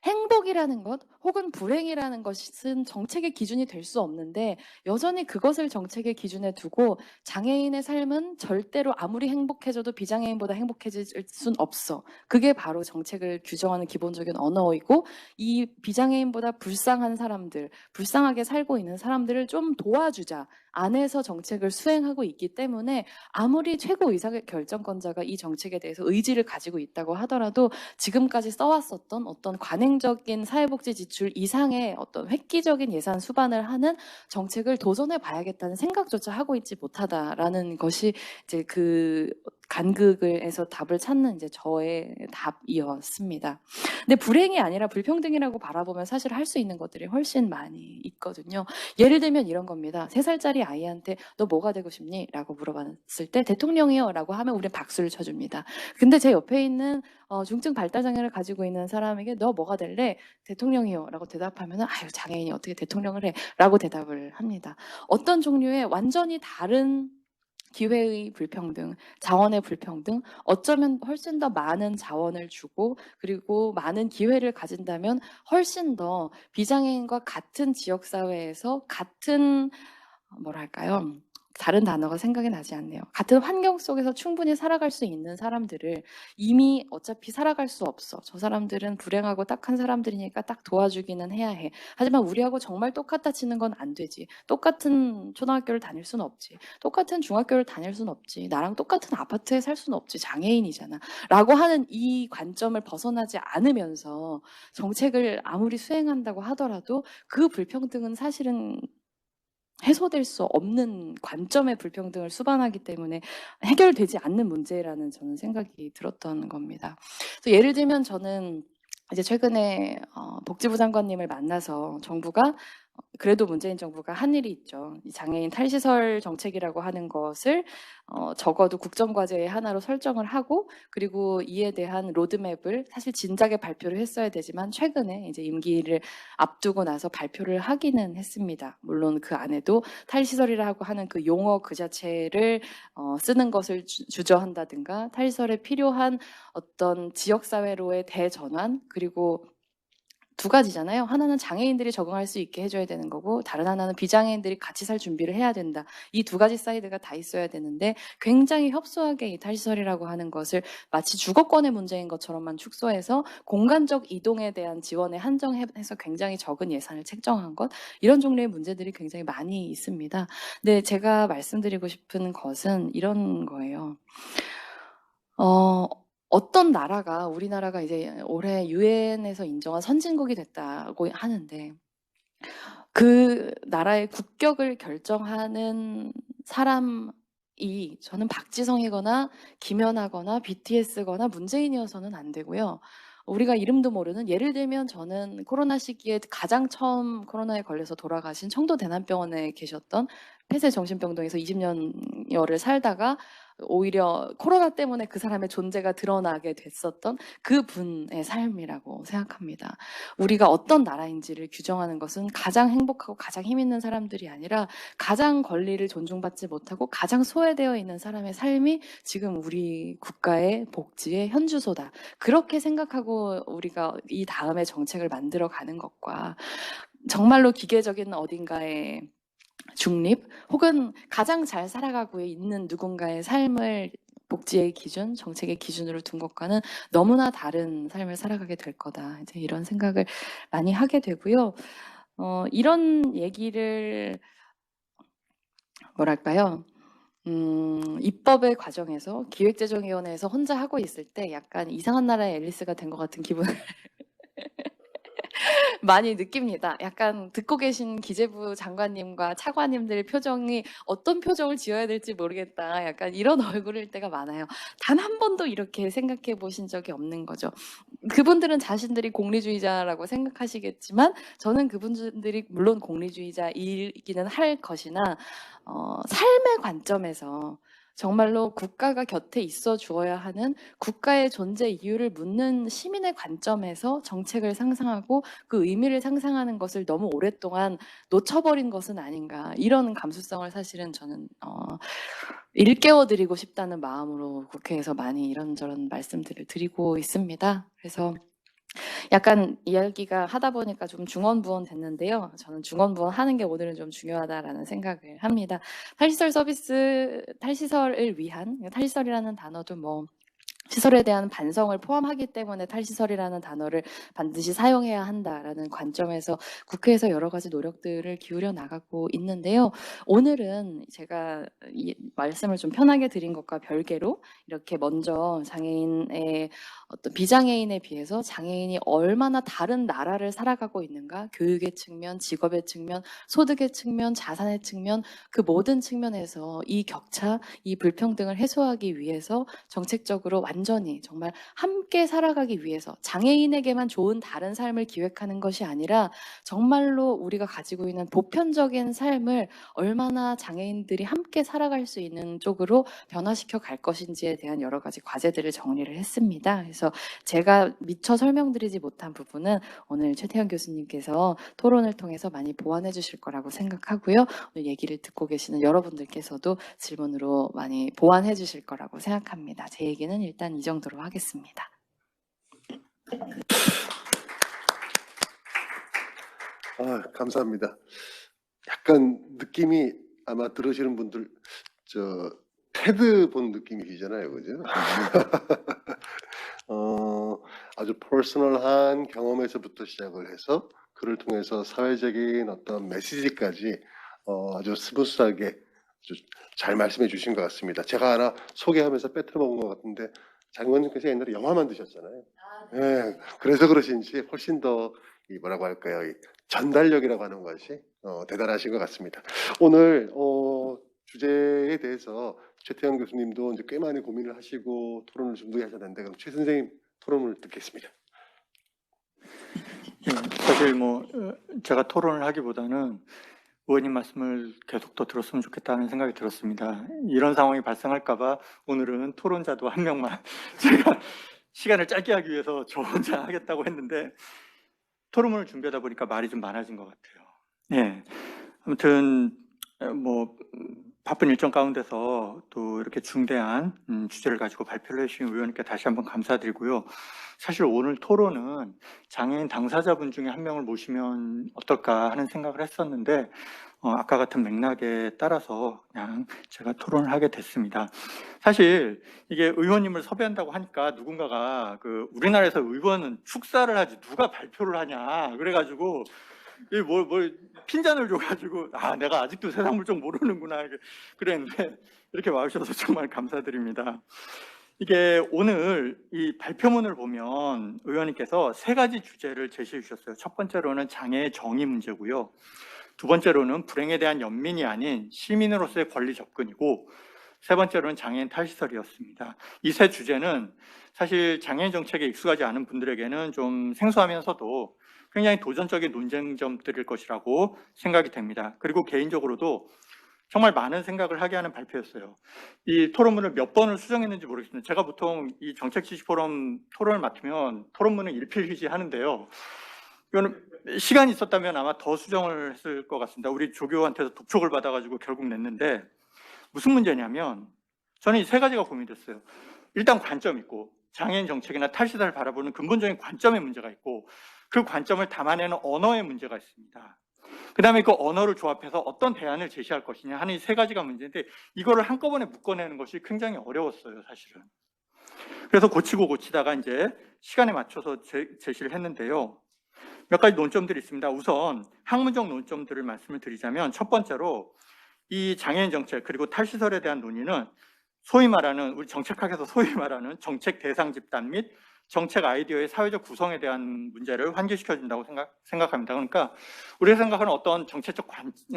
행복이라는 것 혹은 불행이라는 것은 정책의 기준이 될 수 없는데 여전히 그것을 정책의 기준에 두고 장애인의 삶은 절대로 아무리 행복해져도 비장애인보다 행복해질 순 없어. 그게 바로 정책을 규정하는 기본적인 언어이고 이 비장애인보다 불쌍한 사람들, 불쌍하게 살고 있는 사람들을 좀 도와주자 안에서 정책을 수행하고 있기 때문에 아무리 최고 의사결정권자가 이 정책에 대해서 의지를 가지고 있다고 하더라도 지금까지 써왔었던 어떤 관행적인 사회복지 지출 이상의 어떤 획기적인 예산 수반을 하는 정책을 도전해 봐야겠다는 생각조차 하고 있지 못하다라는 것이 이제 그 간극에서 답을 찾는 이제 저의 답이었습니다. 근데 불행이 아니라 불평등이라고 바라보면 사실 할 수 있는 것들이 훨씬 많이 있거든요. 예를 들면 이런 겁니다. 3살짜리 아이한테 너 뭐가 되고 싶니? 라고 물어봤을 때 대통령이요 라고 하면 우리는 박수를 쳐줍니다. 근데 제 옆에 있는 중증 발달장애를 가지고 있는 사람에게 너 뭐가 될래? 대통령이요 라고 대답하면 아유 장애인이 어떻게 대통령을 해? 라고 대답을 합니다. 어떤 종류의 완전히 다른 기회의 불평등, 자원의 불평등, 어쩌면 훨씬 더 많은 자원을 주고 그리고 많은 기회를 가진다면 훨씬 더 비장애인과 같은 지역사회에서 같은 뭐랄까요? 다른 단어가 생각이 나지 않네요. 같은 환경 속에서 충분히 살아갈 수 있는 사람들을 이미 어차피 살아갈 수 없어. 저 사람들은 불행하고 딱한 사람들이니까 딱 도와주기는 해야 해. 하지만 우리하고 정말 똑같아 치는 건 안 되지. 똑같은 초등학교를 다닐 수는 없지. 똑같은 중학교를 다닐 수는 없지. 나랑 똑같은 아파트에 살 수는 없지. 장애인이잖아. 라고 하는 이 관점을 벗어나지 않으면서 정책을 아무리 수행한다고 하더라도 그 불평등은 사실은 해소될 수 없는 관점의 불평등을 수반하기 때문에 해결되지 않는 문제라는 저는 생각이 들었던 겁니다. 그래서 예를 들면 저는 이제 최근에 복지부 장관님을 만나서 정부가 그래도 문재인 정부가 한 일이 있죠. 이 장애인 탈시설 정책이라고 하는 것을 적어도 국정과제의 하나로 설정을 하고 그리고 이에 대한 로드맵을 사실 진작에 발표를 했어야 되지만 최근에 이제 임기를 앞두고 나서 발표를 하기는 했습니다. 물론 그 안에도 탈시설이라고 하는 그 용어 그 자체를 쓰는 것을 주저한다든가 탈시설에 필요한 어떤 지역사회로의 대전환 그리고 두 가지잖아요. 하나는 장애인들이 적응할 수 있게 해줘야 되는 거고 다른 하나는 비장애인들이 같이 살 준비를 해야 된다. 이 두 가지 사이드가 다 있어야 되는데 굉장히 협소하게 이 탈시설이라고 하는 것을 마치 주거권의 문제인 것처럼만 축소해서 공간적 이동에 대한 지원에 한정해서 굉장히 적은 예산을 책정한 것 이런 종류의 문제들이 굉장히 많이 있습니다. 근데 제가 말씀드리고 싶은 것은 이런 거예요. 어떤 나라가 우리나라가 이제 올해 유엔에서 인정한 선진국이 됐다고 하는데 그 나라의 국격을 결정하는 사람이 저는 박지성이거나 김연아거나 BTS거나 문재인이어서는 안 되고요. 우리가 이름도 모르는 예를 들면 저는 코로나 시기에 가장 처음 코로나에 걸려서 돌아가신 청도 대남병원에 계셨던 폐쇄 정신병동에서 20년여를 살다가 오히려 코로나 때문에 그 사람의 존재가 드러나게 됐었던 그 분의 삶이라고 생각합니다. 우리가 어떤 나라인지를 규정하는 것은 가장 행복하고 가장 힘 있는 사람들이 아니라 가장 권리를 존중받지 못하고 가장 소외되어 있는 사람의 삶이 지금 우리 국가의 복지의 현주소다. 그렇게 생각하고 우리가 이 다음에 정책을 만들어 가는 것과 정말로 기계적인 어딘가에 중립 혹은 가장 잘 살아가고 있는 누군가의 삶을 복지의 기준, 정책의 기준으로 둔 것과는 너무나 다른 삶을 살아가게 될 거다. 이제 이런 생각을 많이 하게 되고요. 이런 얘기를 뭐랄까요? 입법의 과정에서 기획재정위원회에서 혼자 하고 있을 때 약간 이상한 나라의 앨리스가 된 것 같은 기분을 많이 느낍니다. 약간 듣고 계신 기재부 장관님과 차관님들의 표정이 어떤 표정을 지어야 될지 모르겠다. 약간 이런 얼굴일 때가 많아요. 단 한 번도 이렇게 생각해 보신 적이 없는 거죠. 그분들은 자신들이 공리주의자라고 생각하시겠지만 저는 그분들이 물론 공리주의자이기는 할 것이나 삶의 관점에서 정말로 국가가 곁에 있어 주어야 하는 국가의 존재 이유를 묻는 시민의 관점에서 정책을 상상하고 그 의미를 상상하는 것을 너무 오랫동안 놓쳐버린 것은 아닌가 이런 감수성을 사실은 저는 일깨워드리고 싶다는 마음으로 국회에서 많이 이런저런 말씀들을 드리고 있습니다. 그래서 약간 이야기가 하다 보니까 좀 중언부언 됐는데요. 저는 중언부언 하는 게 오늘은 좀 중요하다라는 생각을 합니다. 탈시설을 위한, 탈시설이라는 단어도 뭐 시설에 대한 반성을 포함하기 때문에 탈시설이라는 단어를 반드시 사용해야 한다라는 관점에서 국회에서 여러 가지 노력들을 기울여 나가고 있는데요. 오늘은 제가 이 말씀을 좀 편하게 드린 것과 별개로 이렇게 먼저 장애인의 어떤 비장애인에 비해서 장애인이 얼마나 다른 나라를 살아가고 있는가, 교육의 측면, 직업의 측면, 소득의 측면, 자산의 측면, 그 모든 측면에서 이 격차, 이 불평등을 해소하기 위해서 정책적으로 완전히 정말 함께 살아가기 위해서 장애인에게만 좋은 다른 삶을 기획하는 것이 아니라 정말로 우리가 가지고 있는 보편적인 삶을 얼마나 장애인들이 함께 살아갈 수 있는 쪽으로 변화시켜 갈 것인지에 대한 여러 가지 과제들을 정리를 했습니다. 그래서 제가 미처 설명드리지 못한 부분은 오늘 최태원 교수님께서 토론을 통해서 많이 보완해 주실 거라고 생각하고요. 오늘 얘기를 듣고 계시는 여러분들께서도 질문으로 많이 보완해 주실 거라고 생각합니다. 제 얘기는 일단 이 정도로 하겠습니다.
감사합니다. 약간 느낌이 아마 들으시는 분들 테드 본 느낌이시잖아요, 그죠? 아주 퍼스널한 경험에서부터 시작을 해서 그를 통해서 사회적인 어떤 메시지까지 아주 스무스하게 아주 잘 말씀해 주신 것 같습니다. 제가 하나 소개하면서 빼트려 먹은 것 같은데 장관님께서 옛날에 영화 만드셨잖아요. 네, 그래서 그러신지 훨씬 더 뭐라고 할까요? 이 전달력이라고 하는 것이 대단하신 것 같습니다. 오늘 주제에 대해서 최태원 교수님도 이제 꽤 많이 고민을 하시고 토론을 준비하셨는데 그럼 최 선생님 토론을 듣겠습니다.
예, 사실 제가 토론을 하기보다는 의원님 말씀을 계속 더 들었으면 좋겠다는 생각이 들었습니다. 이런 상황이 발생할까봐 오늘은 토론자도 한 명만 제가 시간을 짧게 하기 위해서 저 혼자 하겠다고 했는데 토론을 준비하다 보니까 말이 좀 많아진 것 같아요. 예, 아무튼 바쁜 일정 가운데서 또 이렇게 중대한 주제를 가지고 발표를 해주신 의원님께 다시 한번 감사드리고요. 사실 오늘 토론은 장애인 당사자분 중에 한 명을 모시면 어떨까 하는 생각을 했었는데 아까 같은 맥락에 따라서 그냥 제가 토론을 하게 됐습니다. 사실 이게 의원님을 섭외한다고 하니까 누군가가 우리나라에서 의원은 축사를 하지 누가 발표를 하냐 그래가지고 뭘 핀잔을 줘가지고 내가 아직도 세상 물정 모르는구나 그랬는데 이렇게 와주셔서 정말 감사드립니다. 이게 오늘 이 발표문을 보면 의원님께서 3가지 주제를 제시해 주셨어요. 첫 번째로는 장애의 정의 문제고요. 두 번째로는 불행에 대한 연민이 아닌 시민으로서의 권리 접근이고 세 번째로는 장애인 탈시설이었습니다. 이 세 주제는 사실 장애인 정책에 익숙하지 않은 분들에게는 좀 생소하면서도 굉장히 도전적인 논쟁점들일 것이라고 생각이 됩니다. 그리고 개인적으로도 정말 많은 생각을 하게 하는 발표였어요. 이 토론문을 몇 번을 수정했는지 모르겠습니다. 제가 보통 이 정책지시포럼 토론을 맡으면 토론문은 일필휘지 하는데요. 이거는 시간이 있었다면 아마 더 수정을 했을 것 같습니다. 우리 조교한테서 독촉을 받아가지고 결국 냈는데 무슨 문제냐면 저는 이 3가지가 고민됐어요. 일단 관점 있고 장애인 정책이나 탈시설을 바라보는 근본적인 관점의 문제가 있고 그 관점을 담아내는 언어의 문제가 있습니다. 그 다음에 그 언어를 조합해서 어떤 대안을 제시할 것이냐 하는 이 3가지가 문제인데 이거를 한꺼번에 묶어내는 것이 굉장히 어려웠어요, 사실은. 그래서 고치다가 이제 시간에 맞춰서 제시를 했는데요. 몇 가지 논점들이 있습니다. 우선 학문적 논점들을 말씀을 드리자면 첫 번째로 이 장애인 정책 그리고 탈시설에 대한 논의는 소위 말하는 우리 정책학에서 소위 말하는 정책 대상 집단 및 정책 아이디어의 사회적 구성에 대한 문제를 환기시켜준다고 생각합니다. 그러니까 우리가 생각하는 어떤 정책적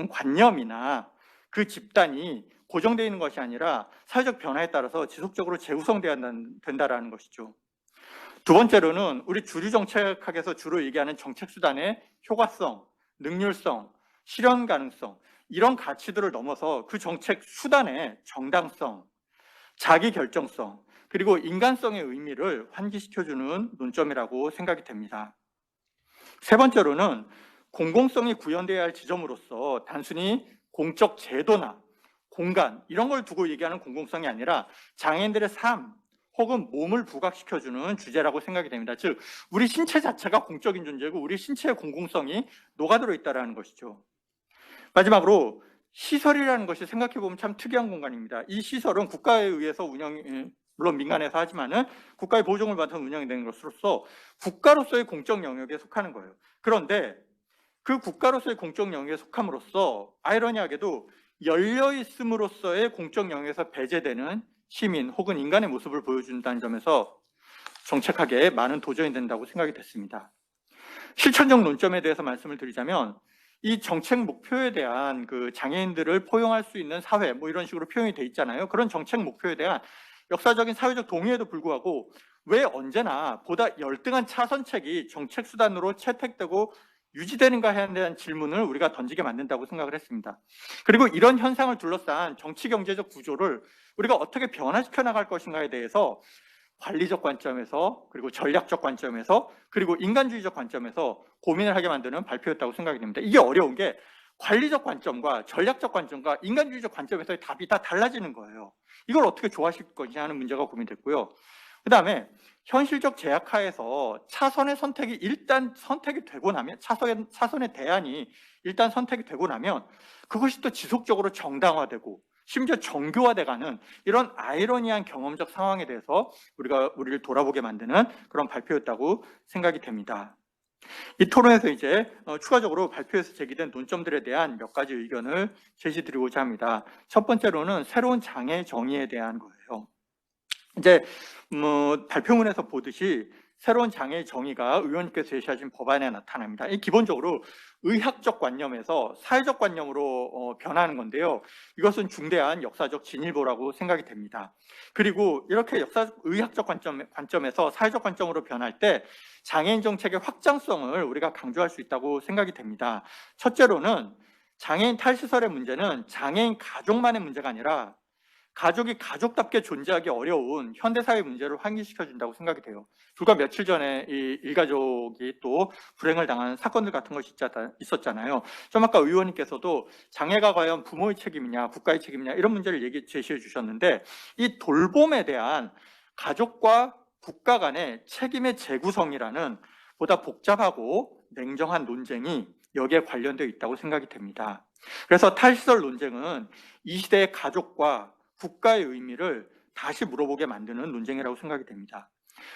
관념이나 그 집단이 고정되어 있는 것이 아니라 사회적 변화에 따라서 지속적으로 재구성돼야 된다는 것이죠. 두 번째로는 우리 주류 정책학에서 주로 얘기하는 정책 수단의 효과성, 능률성, 실현 가능성 이런 가치들을 넘어서 그 정책 수단의 정당성, 자기 결정성 그리고 인간성의 의미를 환기시켜주는 논점이라고 생각이 됩니다. 세 번째로는 공공성이 구현되어야 할 지점으로서 단순히 공적 제도나 공간 이런 걸 두고 얘기하는 공공성이 아니라 장애인들의 삶, 혹은 몸을 부각시켜주는 주제라고 생각이 됩니다. 즉 우리 신체 자체가 공적인 존재고 우리 신체의 공공성이 녹아들어 있다는 것이죠. 마지막으로 시설이라는 것이 생각해보면 참 특이한 공간입니다. 이 시설은 국가에 의해서 물론 민간에서 하지만은 국가의 보증을 받은 운영이 되는 것으로서 국가로서의 공적 영역에 속하는 거예요. 그런데 그 국가로서의 공적 영역에 속함으로써 아이러니하게도 열려 있음으로써의 공적 영역에서 배제되는 시민 혹은 인간의 모습을 보여준다는 점에서 정책하기에 많은 도전이 된다고 생각이 됐습니다. 실천적 논점에 대해서 말씀을 드리자면 이 정책 목표에 대한 그 장애인들을 포용할 수 있는 사회 뭐 이런 식으로 표현이 돼 있잖아요. 그런 정책 목표에 대한 역사적인 사회적 동의에도 불구하고 왜 언제나 보다 열등한 차선책이 정책 수단으로 채택되고 유지되는가에 대한 질문을 우리가 던지게 만든다고 생각을 했습니다. 그리고 이런 현상을 둘러싼 정치 경제적 구조를 우리가 어떻게 변화시켜 나갈 것인가에 대해서 관리적 관점에서 그리고 전략적 관점에서 그리고 인간주의적 관점에서 고민을 하게 만드는 발표였다고 생각이 됩니다. 이게 어려운 게 관리적 관점과 전략적 관점과 인간주의적 관점에서의 답이 다 달라지는 거예요. 이걸 어떻게 조화시킬 것이냐 하는 문제가 고민됐고요. 그 다음에 현실적 제약하에서 차선의 선택이 일단 선택이 되고 나면 차선의 대안이 일단 선택이 되고 나면 그것이 또 지속적으로 정당화되고 심지어 정교화돼가는 이런 아이러니한 경험적 상황에 대해서 우리를 돌아보게 만드는 그런 발표였다고 생각이 됩니다. 이 토론에서 이제 추가적으로 발표에서 제기된 논점들에 대한 몇 가지 의견을 제시드리고자 합니다. 첫 번째로는 새로운 장애 정의에 대한 거예요. 이제 발표문에서 보듯이 새로운 장애의 정의가 의원님께서 제시하신 법안에 나타납니다. 이 기본적으로 의학적 관념에서 사회적 관념으로 변하는 건데요. 이것은 중대한 역사적 진일보라고 생각이 됩니다. 그리고 이렇게 의학적 관점에서 사회적 관점으로 변할 때 장애인 정책의 확장성을 우리가 강조할 수 있다고 생각이 됩니다. 첫째로는 장애인 탈시설의 문제는 장애인 가족만의 문제가 아니라 가족이 가족답게 존재하기 어려운 현대사회 문제를 환기시켜준다고 생각이 돼요. 불과 며칠 전에 이 일가족이 또 불행을 당한 사건들 같은 것이 있었잖아요. 좀 아까 의원님께서도 장애가 과연 부모의 책임이냐 국가의 책임이냐 이런 문제를 제시해 주셨는데 이 돌봄에 대한 가족과 국가 간의 책임의 재구성이라는 보다 복잡하고 냉정한 논쟁이 여기에 관련되어 있다고 생각이 됩니다. 그래서 탈시설 논쟁은 이 시대의 가족과 국가의 의미를 다시 물어보게 만드는 논쟁이라고 생각이 됩니다.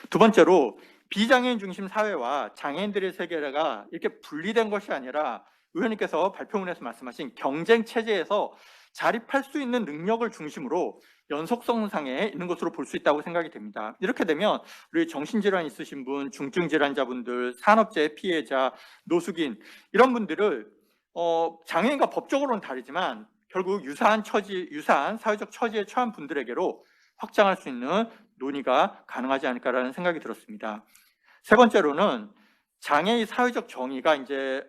두 번째로 비장애인 중심 사회와 장애인들의 세계가 이렇게 분리된 것이 아니라 의원님께서 발표문에서 말씀하신 경쟁 체제에서 자립할 수 있는 능력을 중심으로 연속성상에 있는 것으로 볼 수 있다고 생각이 됩니다. 이렇게 되면 우리 정신질환 있으신 분, 중증 질환자분들, 산업재해 피해자, 노숙인 이런 분들을 장애인과 법적으로는 다르지만 결국 유사한 사회적 처지에 처한 분들에게로 확장할 수 있는 논의가 가능하지 않을까라는 생각이 들었습니다. 세 번째로는 장애의 사회적 정의가 이제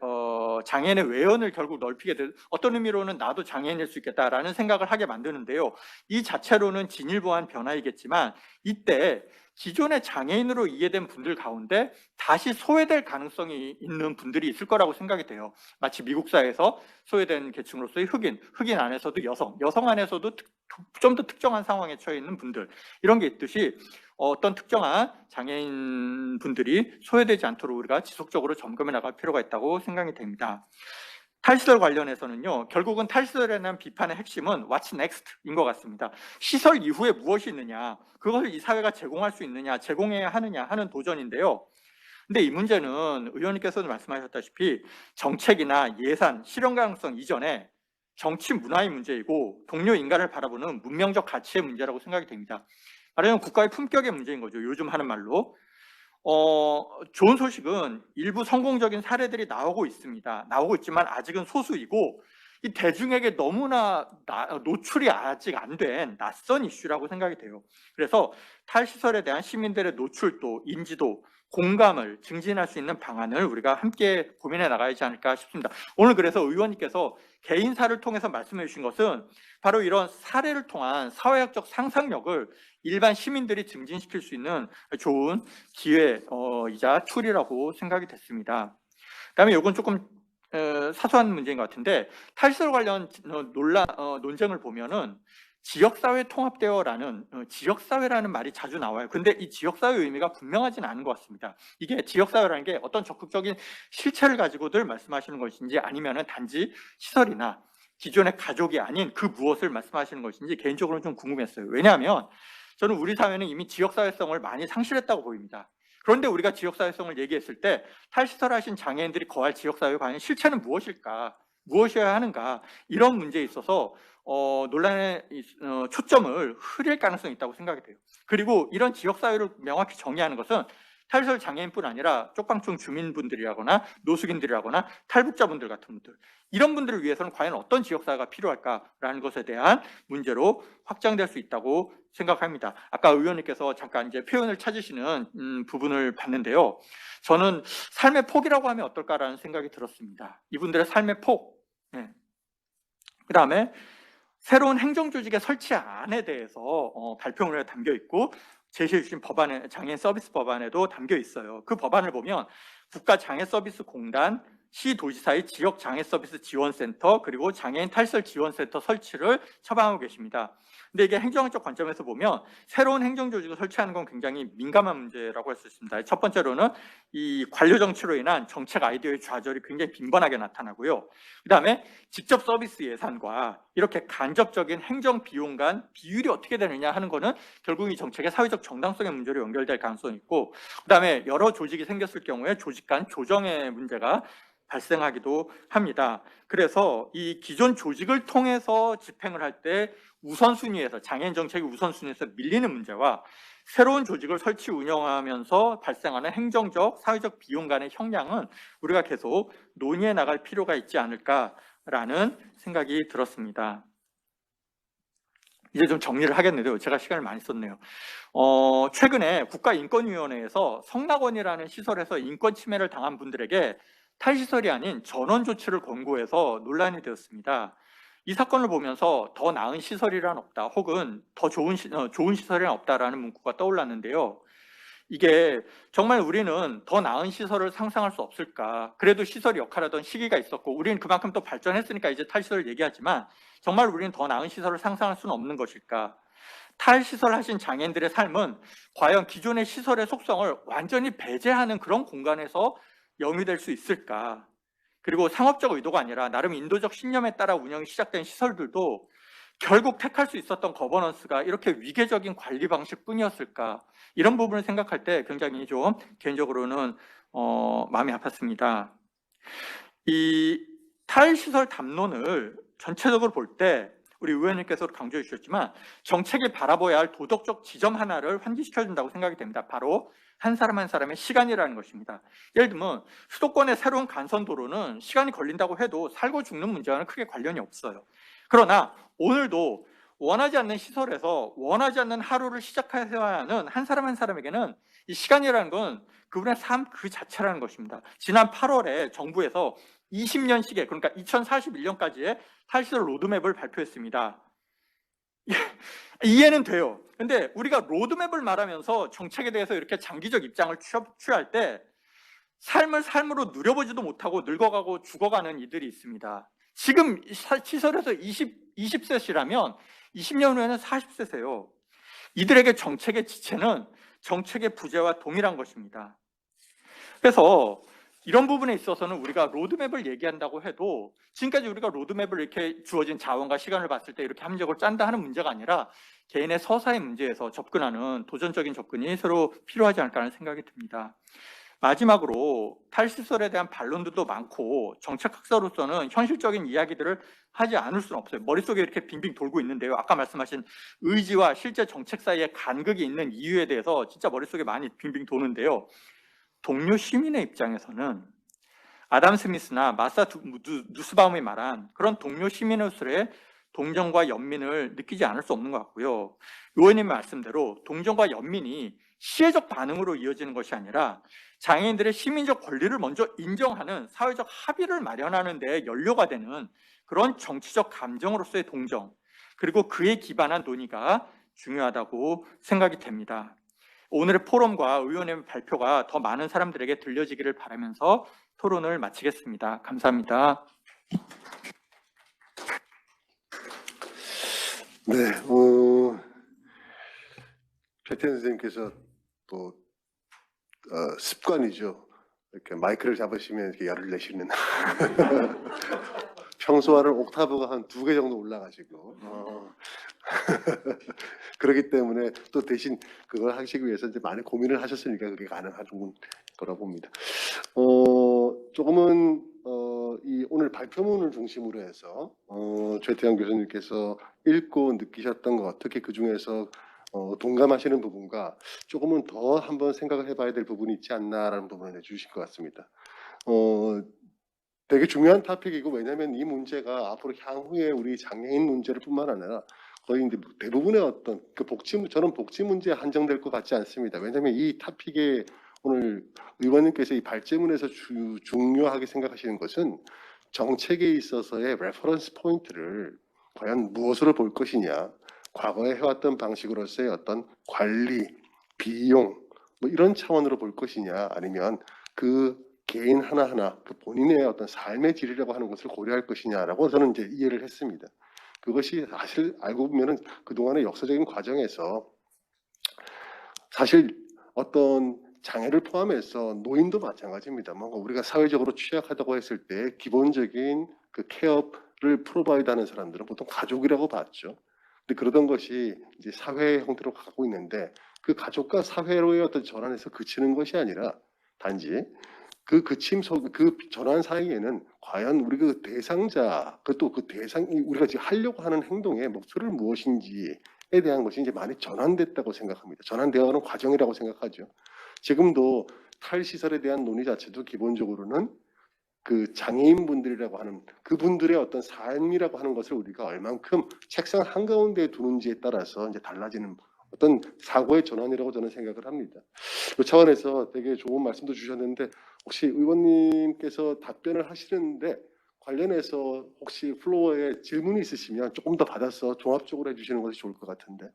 장애인의 외연을 결국 넓히게 될 어떤 의미로는 나도 장애인일 수 있겠다라는 생각을 하게 만드는데요. 이 자체로는 진일보한 변화이겠지만 이때 기존의 장애인으로 이해된 분들 가운데 다시 소외될 가능성이 있는 분들이 있을 거라고 생각이 돼요. 마치 미국 사회에서 소외된 계층으로서의 흑인 안에서도 여성 안에서도 좀 더 특정한 상황에 처해 있는 분들 이런 게 있듯이 어떤 특정한 장애인 분들이 소외되지 않도록 우리가 지속적으로 점검해 나갈 필요가 있다고 생각이 됩니다. 탈시설 관련해서는요, 결국은 탈시설에 대한 비판의 핵심은 What's next인 것 같습니다. 시설 이후에 무엇이 있느냐, 그것을 이 사회가 제공할 수 있느냐, 제공해야 하느냐 하는 도전인데요. 근데 이 문제는 의원님께서도 말씀하셨다시피 정책이나 예산, 실현 가능성 이전에 정치 문화의 문제이고 동료 인간을 바라보는 문명적 가치의 문제라고 생각이 됩니다. 말하자면 국가의 품격의 문제인 거죠. 요즘 하는 말로. 좋은 소식은 일부 성공적인 사례들이 나오고 있습니다. 나오고 있지만 아직은 소수이고 이 대중에게 너무나 노출이 아직 안 된 낯선 이슈라고 생각이 돼요. 그래서 탈시설에 대한 시민들의 노출도, 인지도, 공감을 증진할 수 있는 방안을 우리가 함께 고민해 나가야지 않을까 싶습니다. 오늘 그래서 의원님께서 개인사를 통해서 말씀해 주신 것은 바로 이런 사례를 통한 사회학적 상상력을 일반 시민들이 증진시킬 수 있는 좋은 기회이자 툴이라고 생각이 됐습니다. 그다음에 이건 조금 사소한 문제인 것 같은데 탈시설 관련 논쟁을 보면은 지역사회 통합대어라는 지역사회라는 말이 자주 나와요. 근데 이 지역사회 의미가 분명하지는 않은 것 같습니다. 이게 지역사회라는 게 어떤 적극적인 실체를 가지고들 말씀하시는 것인지 아니면은 단지 시설이나 기존의 가족이 아닌 그 무엇을 말씀하시는 것인지 개인적으로는 좀 궁금했어요. 왜냐하면 저는 우리 사회는 이미 지역사회성을 많이 상실했다고 보입니다. 그런데 우리가 지역사회성을 얘기했을 때 탈시설하신 장애인들이 거할 지역사회 과연 실체는 무엇일까? 무엇이어야 하는가? 이런 문제에 있어서 논란의 초점을 흐릴 가능성이 있다고 생각이 돼요. 그리고 이런 지역사회를 명확히 정의하는 것은 탈시설 장애인뿐 아니라 쪽방촌 주민분들이라거나 노숙인들이라거나 탈북자분들 같은 분들, 이런 분들을 위해서는 과연 어떤 지역사회가 필요할까라는 것에 대한 문제로 확장될 수 있다고 생각합니다. 아까 의원님께서 잠깐 이제 표현을 찾으시는 부분을 봤는데요. 저는 삶의 폭이라고 하면 어떨까라는 생각이 들었습니다. 이분들의 삶의 폭. 네. 그다음에 새로운 행정조직의 설치안에 대해서 발표문에 담겨 있고 제시해 주신 법안에, 장애인 서비스 법안에도 담겨 있어요. 그 법안을 보면 국가장애서비스공단, 시도지사의 지역장애서비스 지원센터, 그리고 장애인 탈시설지원센터 설치를 처방하고 계십니다. 근데 이게 행정학적 관점에서 보면 새로운 행정조직을 설치하는 건 굉장히 민감한 문제라고 할 수 있습니다. 첫 번째로는 이 관료 정치로 인한 정책 아이디어의 좌절이 굉장히 빈번하게 나타나고요. 그다음에 직접 서비스 예산과 이렇게 간접적인 행정 비용 간 비율이 어떻게 되느냐 하는 거는 결국 이 정책의 사회적 정당성의 문제로 연결될 가능성이 있고, 그다음에 여러 조직이 생겼을 경우에 조직 간 조정의 문제가 발생하기도 합니다. 그래서 이 기존 조직을 통해서 집행을 할 때 우선순위에서, 장애인 정책의 우선순위에서 밀리는 문제와 새로운 조직을 설치 운영하면서 발생하는 행정적, 사회적 비용 간의 형량은 우리가 계속 논의해 나갈 필요가 있지 않을까라는 생각이 들었습니다. 이제 좀 정리를 하겠는데요. 제가 시간을 많이 썼네요. 최근에 국가인권위원회에서 성낙원이라는 시설에서 인권 침해를 당한 분들에게 탈시설이 아닌 전원 조치를 권고해서 논란이 되었습니다. 이 사건을 보면서 더 나은 시설이란 없다, 혹은 더 좋은 시설이란 없다라는 문구가 떠올랐는데요. 이게 정말 우리는 더 나은 시설을 상상할 수 없을까? 그래도 시설이 역할하던 시기가 있었고 우리는 그만큼 또 발전했으니까 이제 탈시설을 얘기하지만 정말 우리는 더 나은 시설을 상상할 수는 없는 것일까? 탈시설 하신 장애인들의 삶은 과연 기존의 시설의 속성을 완전히 배제하는 그런 공간에서 영위될 수 있을까? 그리고 상업적 의도가 아니라 나름 인도적 신념에 따라 운영이 시작된 시설들도 결국 택할 수 있었던 거버넌스가 이렇게 위계적인 관리 방식뿐이었을까? 이런 부분을 생각할 때 굉장히 좀 개인적으로는 마음이 아팠습니다. 이 탈시설 담론을 전체적으로 볼 때 우리 의원님께서 강조해 주셨지만 정책이 바라봐야 할 도덕적 지점 하나를 환기시켜준다고 생각이 됩니다. 바로 한 사람 한 사람의 시간이라는 것입니다. 예를 들면 수도권의 새로운 간선도로는 시간이 걸린다고 해도 살고 죽는 문제와는 크게 관련이 없어요. 그러나 오늘도 원하지 않는 시설에서 원하지 않는 하루를 시작해야 하는 한 사람 한 사람에게는 이 시간이라는 건 그분의 삶 그 자체라는 것입니다. 지난 8월에 정부에서 20년씩의, 그러니까 2041년까지의 탈시설 로드맵을 발표했습니다. 이해는 돼요. 근데 우리가 로드맵을 말하면서 정책에 대해서 이렇게 장기적 입장을 취할 때 삶을 삶으로 누려보지도 못하고 늙어가고 죽어가는 이들이 있습니다. 지금 시설에서 20세시라면 20년 후에는 40세세요. 이들에게 정책의 지체는 정책의 부재와 동일한 것입니다. 그래서 이런 부분에 있어서는 우리가 로드맵을 얘기한다고 해도 지금까지 우리가 로드맵을 이렇게 주어진 자원과 시간을 봤을 때 이렇게 합리적으로 짠다 하는 문제가 아니라 개인의 서사의 문제에서 접근하는 도전적인 접근이 서로 필요하지 않을까 하는 생각이 듭니다. 마지막으로 탈시설에 대한 반론들도 많고 정책학자로서는 현실적인 이야기들을 하지 않을 수는 없어요. 머릿속에 이렇게 빙빙 돌고 있는데요. 아까 말씀하신 의지와 실제 정책 사이에 간극이 있는 이유에 대해서 진짜 머릿속에 많이 빙빙 도는데요. 동료 시민의 입장에서는 아담 스미스나 마사 누스바움이 말한 그런 동료 시민으로서의 동정과 연민을 느끼지 않을 수 없는 것 같고요. 의원님 말씀대로 동정과 연민이 시혜적 반응으로 이어지는 것이 아니라 장애인들의 시민적 권리를 먼저 인정하는 사회적 합의를 마련하는 데 연료가 되는 그런 정치적 감정으로서의 동정, 그리고 그에 기반한 논의가 중요하다고 생각이 됩니다. 오늘의 포럼과 의원님의 발표가 더 많은 사람들에게 들려지기를 바라면서 토론을 마치겠습니다. 감사합니다.
네, 최태현 선생님께서 또 습관이죠. 이렇게 마이크를 잡으시면 이렇게 열을 내시는. 평소와는 옥타브가 한 2개 정도 올라가시고. 그렇기 때문에 또 대신 그걸 하시기 위해서 이제 많이 고민을 하셨으니까 그게 가능한 거라고 봅니다. 조금은 이 오늘 발표문을 중심으로 해서 최태양 교수님께서 읽고 느끼셨던 것, 특히 그 중에서 동감하시는 부분과 조금은 더 한번 생각을 해봐야 될 부분이 있지 않나라는 부분을 내주신 것 같습니다. 되게 중요한 토픽이고, 왜냐하면 이 문제가 앞으로 향후에 우리 장애인 문제를 뿐만 아니라 거의 이제 대부분의 어떤 그 저는 복지 문제에 한정될 것 같지 않습니다. 왜냐하면 이 토픽에 오늘 의원님께서 이 발제문에서 중요하게 생각하시는 것은 정책에 있어서의 레퍼런스 포인트를 과연 무엇으로 볼 것이냐, 과거에 해왔던 방식으로서의 어떤 관리, 비용 뭐 이런 차원으로 볼 것이냐, 아니면 그 개인 하나하나 그 본인의 어떤 삶의 질이라고 하는 것을 고려할 것이냐라고 저는 이제 이해를 했습니다. 그것이 사실 알고 보면은 그동안의 역사적인 과정에서 사실 어떤 장애를 포함해서 노인도 마찬가지입니다. 뭔가 우리가 사회적으로 취약하다고 했을 때 기본적인 그 케어를 프로바이드하는 사람들은 보통 가족이라고 봤죠. 근데 그러던 것이 이제 사회 형태로 가고 있는데, 그 가족과 사회로의 어떤 전환에서 그치는 것이 아니라 단지 그 전환 사이에는 과연 우리 그 대상자, 그것도 그 대상이 우리가 지금 하려고 하는 행동의 목표를 무엇인지에 대한 것이 이제 많이 전환됐다고 생각합니다. 전환되어가는 과정이라고 생각하죠. 지금도 탈시설에 대한 논의 자체도 기본적으로는 그 장애인분들이라고 하는 그분들의 어떤 삶이라고 하는 것을 우리가 얼만큼 책상 한가운데에 두는지에 따라서 이제 달라지는 어떤 사고의 전환이라고 저는 생각을 합니다. 그 차원에서 되게 좋은 말씀도 주셨는데, 혹시 의원님께서 답변을 하시는데 관련해서 혹시 플로어에 질문이 있으시면 조금 더 받아서 종합적으로 해주시는 것이 좋을 것 같은데.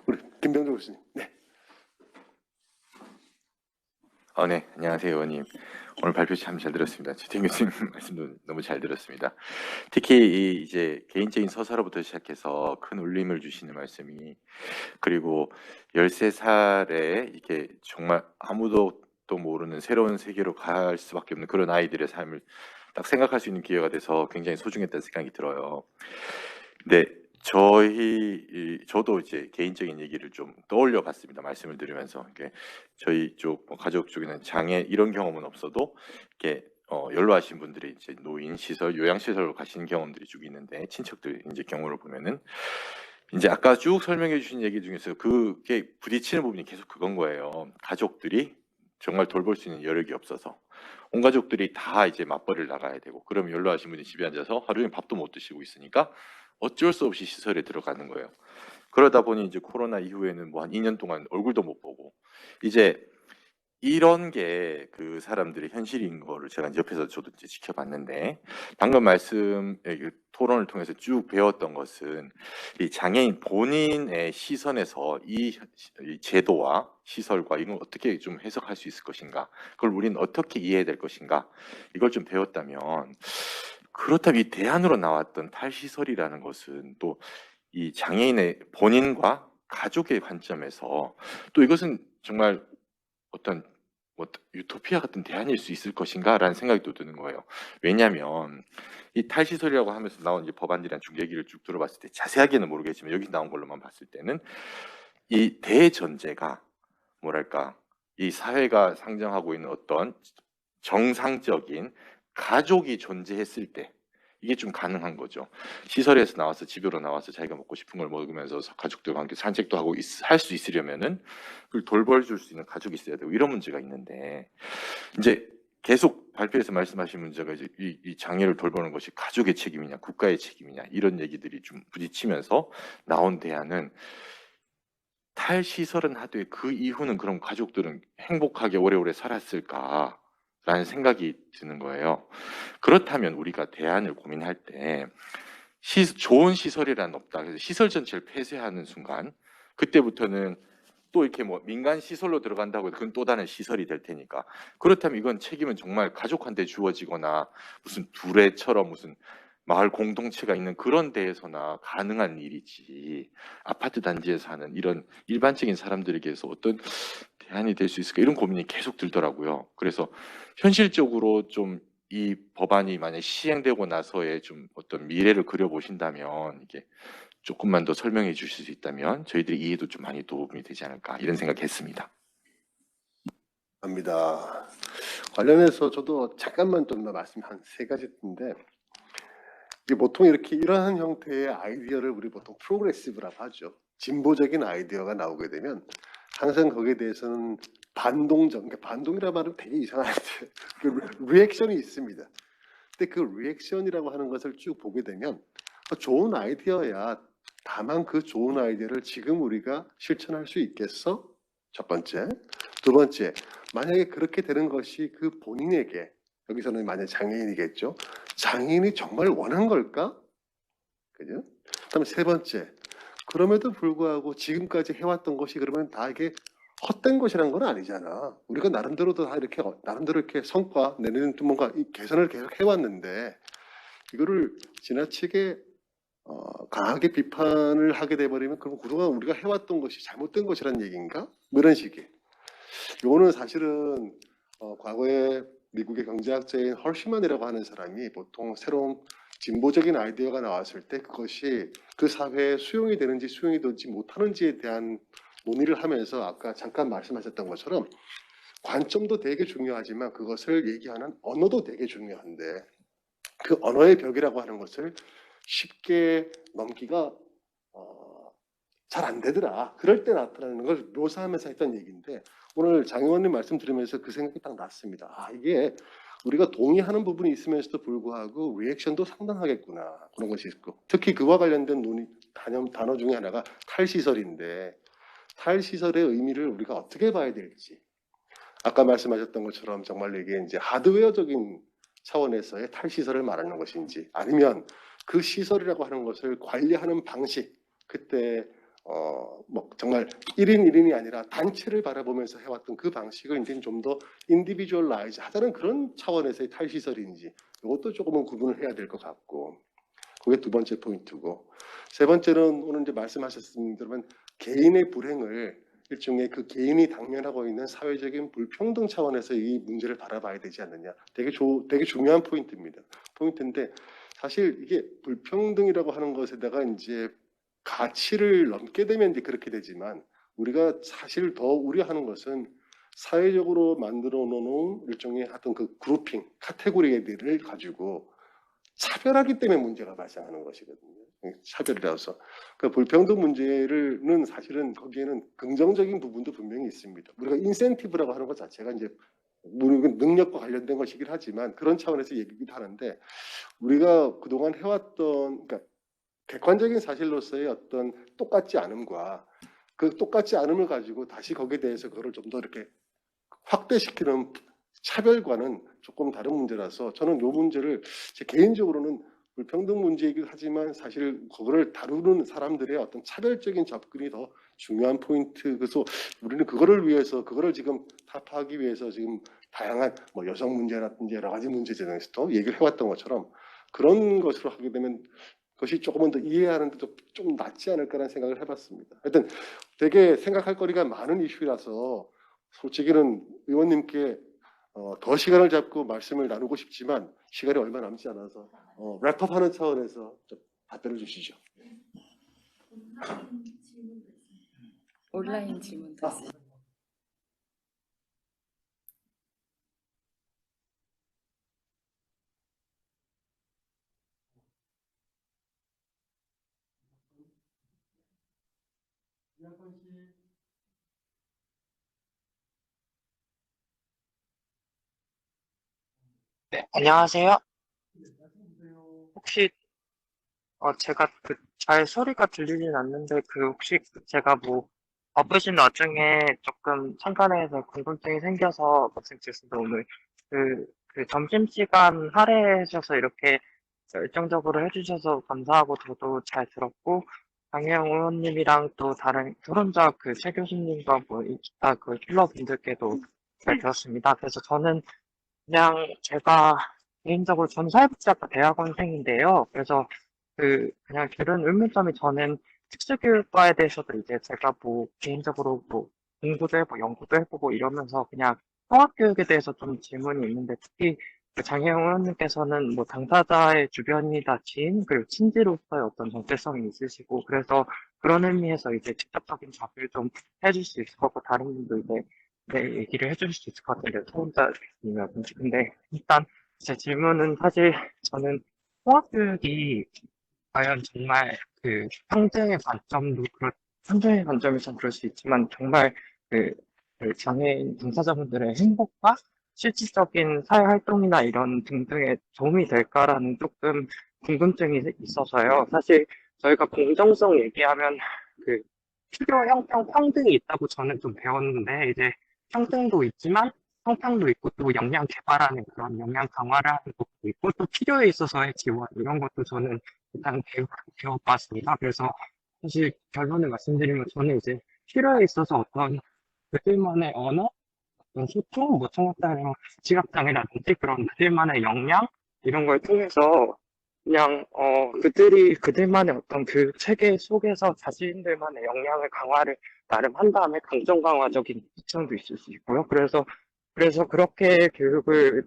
우리 김병조 교수님. 네.
네, 안녕하세요, 의원님. 오늘 발표 참 잘 들었습니다. 최태인 교수님 말씀도 너무 잘 들었습니다. 특히 이제 개인적인 서사로부터 시작해서 큰 울림을 주시는 말씀이, 그리고 13살에 이렇게 정말 아무도 또 모르는 새로운 세계로 갈 수밖에 없는 그런 아이들의 삶을 딱 생각할 수 있는 기회가 돼서 굉장히 소중했다는 생각이 들어요. 근데 저도 이제 개인적인 얘기를 좀 떠올려 봤습니다. 말씀을 들으면서. 저희 쪽 가족 쪽에는 장애 이런 경험은 없어도 이렇게 연로하신 분들이 이제 노인 시설, 요양 시설로 가시는 경험들이 쭉 있는데, 친척들 이제 경우를 보면은 이제 아까 쭉 설명해 주신 얘기 중에서 그게 부딪히는 부분이 계속 그건 거예요. 가족들이 정말 돌볼 수 있는 여력이 없어서 온 가족들이 다 이제 맞벌이를 나가야 되고, 그러면 연로하신 분이 집에 앉아서 하루 종일 밥도 못 드시고 있으니까 어쩔 수 없이 시설에 들어가는 거예요. 그러다 보니 이제 코로나 이후에는 뭐 한 2년 동안 얼굴도 못 보고, 이제 이런 게 그 사람들의 현실인 거를 제가 옆에서 저도 이제 지켜봤는데, 방금 토론을 통해서 쭉 배웠던 것은 이 장애인 본인의 시선에서 이 제도와 시설과 이걸 어떻게 좀 해석할 수 있을 것인가, 그걸 우리는 어떻게 이해해야 될 것인가, 이걸 좀 배웠다면, 그렇다면 이 대안으로 나왔던 탈시설이라는 것은 또 이 장애인의 본인과 가족의 관점에서 또 이것은 정말 어떤 유토피아 같은 대안일 수 있을 것인가라는 생각이 또 드는 거예요. 왜냐하면 이 탈시설이라고 하면서 나온 이제 법안들이랑 쭉 얘기를 쭉 들어봤을 때, 자세하게는 모르겠지만 여기 나온 걸로만 봤을 때는 이 대전제가 뭐랄까, 이 사회가 상정하고 있는 어떤 정상적인 가족이 존재했을 때 이게 좀 가능한 거죠. 시설에서 나와서 집으로 나와서 자기가 먹고 싶은 걸 먹으면서 가족들과 함께 산책도 하고 할 수 있으려면은 그걸 돌봐줄 수 있는 가족이 있어야 되고, 이런 문제가 있는데, 이제 계속 발표에서 말씀하신 문제가 이제 이 장애를 돌보는 것이 가족의 책임이냐 국가의 책임이냐, 이런 얘기들이 좀 부딪히면서 나온 대안은, 탈시설은 하되 그 이후는 그럼 가족들은 행복하게 오래오래 살았을까 라는 생각이 드는 거예요. 그렇다면 우리가 대안을 고민할 때 좋은 시설이란 없다. 그래서 시설 전체를 폐쇄하는 순간, 그때부터는 또 이렇게 뭐 민간 시설로 들어간다고 해도 그건 또 다른 시설이 될 테니까, 그렇다면 이건 책임은 정말 가족한테 주어지거나 무슨 두레처럼 무슨 마을 공동체가 있는 그런 데에서나 가능한 일이지 아파트 단지에서 하는 이런 일반적인 사람들에게서 어떤 대안이 될 수 있을까 이런 고민이 계속 들더라고요. 그래서 현실적으로 좀 이 법안이 만약 시행되고 나서의 좀 어떤 미래를 그려보신다면 이게 조금만 더 설명해 주실 수 있다면 저희들이 이해도 좀 많이 도움이 되지 않을까 이런 생각했습니다.
합니다. 관련해서 저도 잠깐만 좀 더 말씀 한 세 가지인데 이게 보통 이렇게 이러한 형태의 아이디어를 우리 보통 프로그레시브라고 하죠. 진보적인 아이디어가 나오게 되면 항상 거기에 대해서는 반동적, 그러니까 반동이라는 말은 되게 이상한데 그 리액션이 있습니다. 근데 그 리액션이라고 하는 것을 쭉 보게 되면 좋은 아이디어야. 다만 그 좋은 아이디어를 지금 우리가 실천할 수 있겠어? 첫 번째. 두 번째, 만약에 그렇게 되는 것이 그 본인에게, 여기서는 만약 장애인이겠죠. 장애인이 정말 원한 걸까? 그죠? 그다음에 세 번째, 그럼에도 불구하고 지금까지 해왔던 것이 그러면 다 이게 헛된 것이란 건 아니잖아. 우리가 나름대로도 다 이렇게 나름대로 이렇게 성과 내는 뭔가 이 개선을 계속 해왔는데 이거를 지나치게 강하게 비판을 하게 돼버리면 그럼 그동안 우리가 해왔던 것이 잘못된 것이란 얘기인가? 뭐 이런 식의. 요거는 사실은 과거에 미국의 경제학자인 헐시만이라고 하는 사람이 보통 새로운 진보적인 아이디어가 나왔을 때 그것이 그 사회에 수용이 되는지 수용이 되지 못하는지에 대한 논의를 하면서 아까 잠깐 말씀하셨던 것처럼 관점도 되게 중요하지만 그것을 얘기하는 언어도 되게 중요한데 그 언어의 벽이라고 하는 것을 쉽게 넘기가 잘 안 되더라. 그럴 때 나타나는 걸 묘사하면서 했던 얘기인데 오늘 장 의원님 말씀 들으면서 그 생각이 딱 났습니다. 아, 이게 우리가 동의하는 부분이 있으면서도 불구하고 리액션도 상당하겠구나. 그런 것이 있고 특히 그와 관련된 단어 중에 하나가 탈시설인데 탈시설의 의미를 우리가 어떻게 봐야 될지 아까 말씀하셨던 것처럼 정말 이게 이제 하드웨어적인 차원에서의 탈시설을 말하는 것인지 아니면 그 시설이라고 하는 것을 관리하는 방식 그때 뭐 정말 1인 1인이 아니라 단체를 바라보면서 해왔던 그 방식을 이제 좀 더 인디비주얼라이즈 하자는 그런 차원에서의 탈시설인지 이것도 조금은 구분을 해야 될 것 같고 그게 두 번째 포인트고 세 번째는 오늘 이제 말씀하셨습니다만 개인의 불행을 일종의 그 개인이 당면하고 있는 사회적인 불평등 차원에서 이 문제를 바라봐야 되지 않느냐 되게 중요한 포인트입니다. 포인트인데 사실 이게 불평등이라고 하는 것에다가 이제 가치를 넘게 되면 이제 그렇게 되지만 우리가 사실 더 우려하는 것은 사회적으로 만들어 놓은 일종의 어떤 그 그룹핑, 카테고리들을 가지고 차별하기 때문에 문제가 발생하는 것이거든요. 차별이라서 그 불평등 문제는 사실은 거기에는 긍정적인 부분도 분명히 있습니다. 우리가 인센티브라고 하는 것 자체가 이제 물론 능력과 관련된 것이긴 하지만 그런 차원에서 얘기기도 하는데 우리가 그동안 해왔던 그러니까 객관적인 사실로서의 어떤 똑같지 않음과 그 똑같지 않음을 가지고 다시 거기에 대해서 그거를 좀 더 이렇게 확대시키는 차별과는 조금 다른 문제라서 저는 이 문제를 제 개인적으로는 불평등 문제이긴 하지만 사실 그거를 다루는 사람들의 어떤 차별적인 접근이 더 중요한 포인트. 그래서 우리는 그거를 위해서 그거를 지금 타파하기 위해서 지금 다양한 뭐 여성 문제라든지 여러 가지 문제에 대해서도 얘기를 해왔던 것처럼 그런 것으로 하게 되면 그것이 조금은 더 이해하는 데도 좀 낫지 않을까라는 생각을 해봤습니다. 하여튼 되게 생각할 거리가 많은 이슈라서 솔직히는 의원님께 더 시간을 잡고 말씀을 나누고 싶지만 시간이 얼마 남지 않아서 랩업하는 차원에서 좀 답변을 주시죠.
온라인 질문도 있어요.
네, 안녕하세요. 혹시 제가 잘 소리가 들리진 않는데 혹시 제가 뭐 바쁘신 와중에 조금 참관해서 궁금증이 생겨서 말씀드렸습니다. 오늘 점심시간 할애해주셔서 이렇게 열정적으로 해주셔서 감사하고 저도 잘 들었고 강영 의원님이랑 또 다른 토론자 최 교수님과 뭐 기타 힐러 분들께도 잘 들었습니다. 그래서 저는 그냥 제가 개인적으로 전 사회복지학과 대학원생인데요. 그래서 그냥 들은 의문점이 저는 특수교육과에 대해서도 이제 제가 뭐 개인적으로 뭐 공부도 해보고 연구도 해보고 이러면서 그냥 통합교육에 대해서 좀 질문이 있는데 특히 그 장혜영 의원님께서는 뭐 당사자의 주변이다 지인 그리고 친지로서의 어떤 정체성이 있으시고 그래서 그런 의미에서 이제 직접적인 답을 좀 해줄 수 있을 것 같고 다른 분도 이제 네, 얘기를 해줄 수 있을 것 같은데 토론자님이라든지 근데 일단 제 질문은 사실 저는 통합교육이 과연 정말 평등의 관점에선 그럴 수 있지만 정말 그 장애인 당사자분들의 행복과 실질적인 사회 활동이나 이런 등등에 도움이 될까라는 조금 궁금증이 있어서요. 사실 저희가 공정성 얘기하면 그 필요, 형평, 평등이 있다고 저는 좀 배웠는데 이제 평등도 있지만 성평도 있고 또 역량 개발하는 그런 역량 강화를 하는 것도 있고 또 필요에 있어서의 지원 이런 것도 저는 일단 배워봤습니다. 그래서 사실 결론을 말씀드리면 저는 이제 필요에 있어서 어떤 그들만의 언어, 어떤 소통, 뭐 청각장애, 시각장애라든지 그런 그들만의 역량 이런 걸 통해서 그냥 그들만의 어떤 그 체계 속에서 자신들만의 역량을 강화를 나름 한 다음에 강점 강화적인 특성도 있을 수 있고요. 그래서 그렇게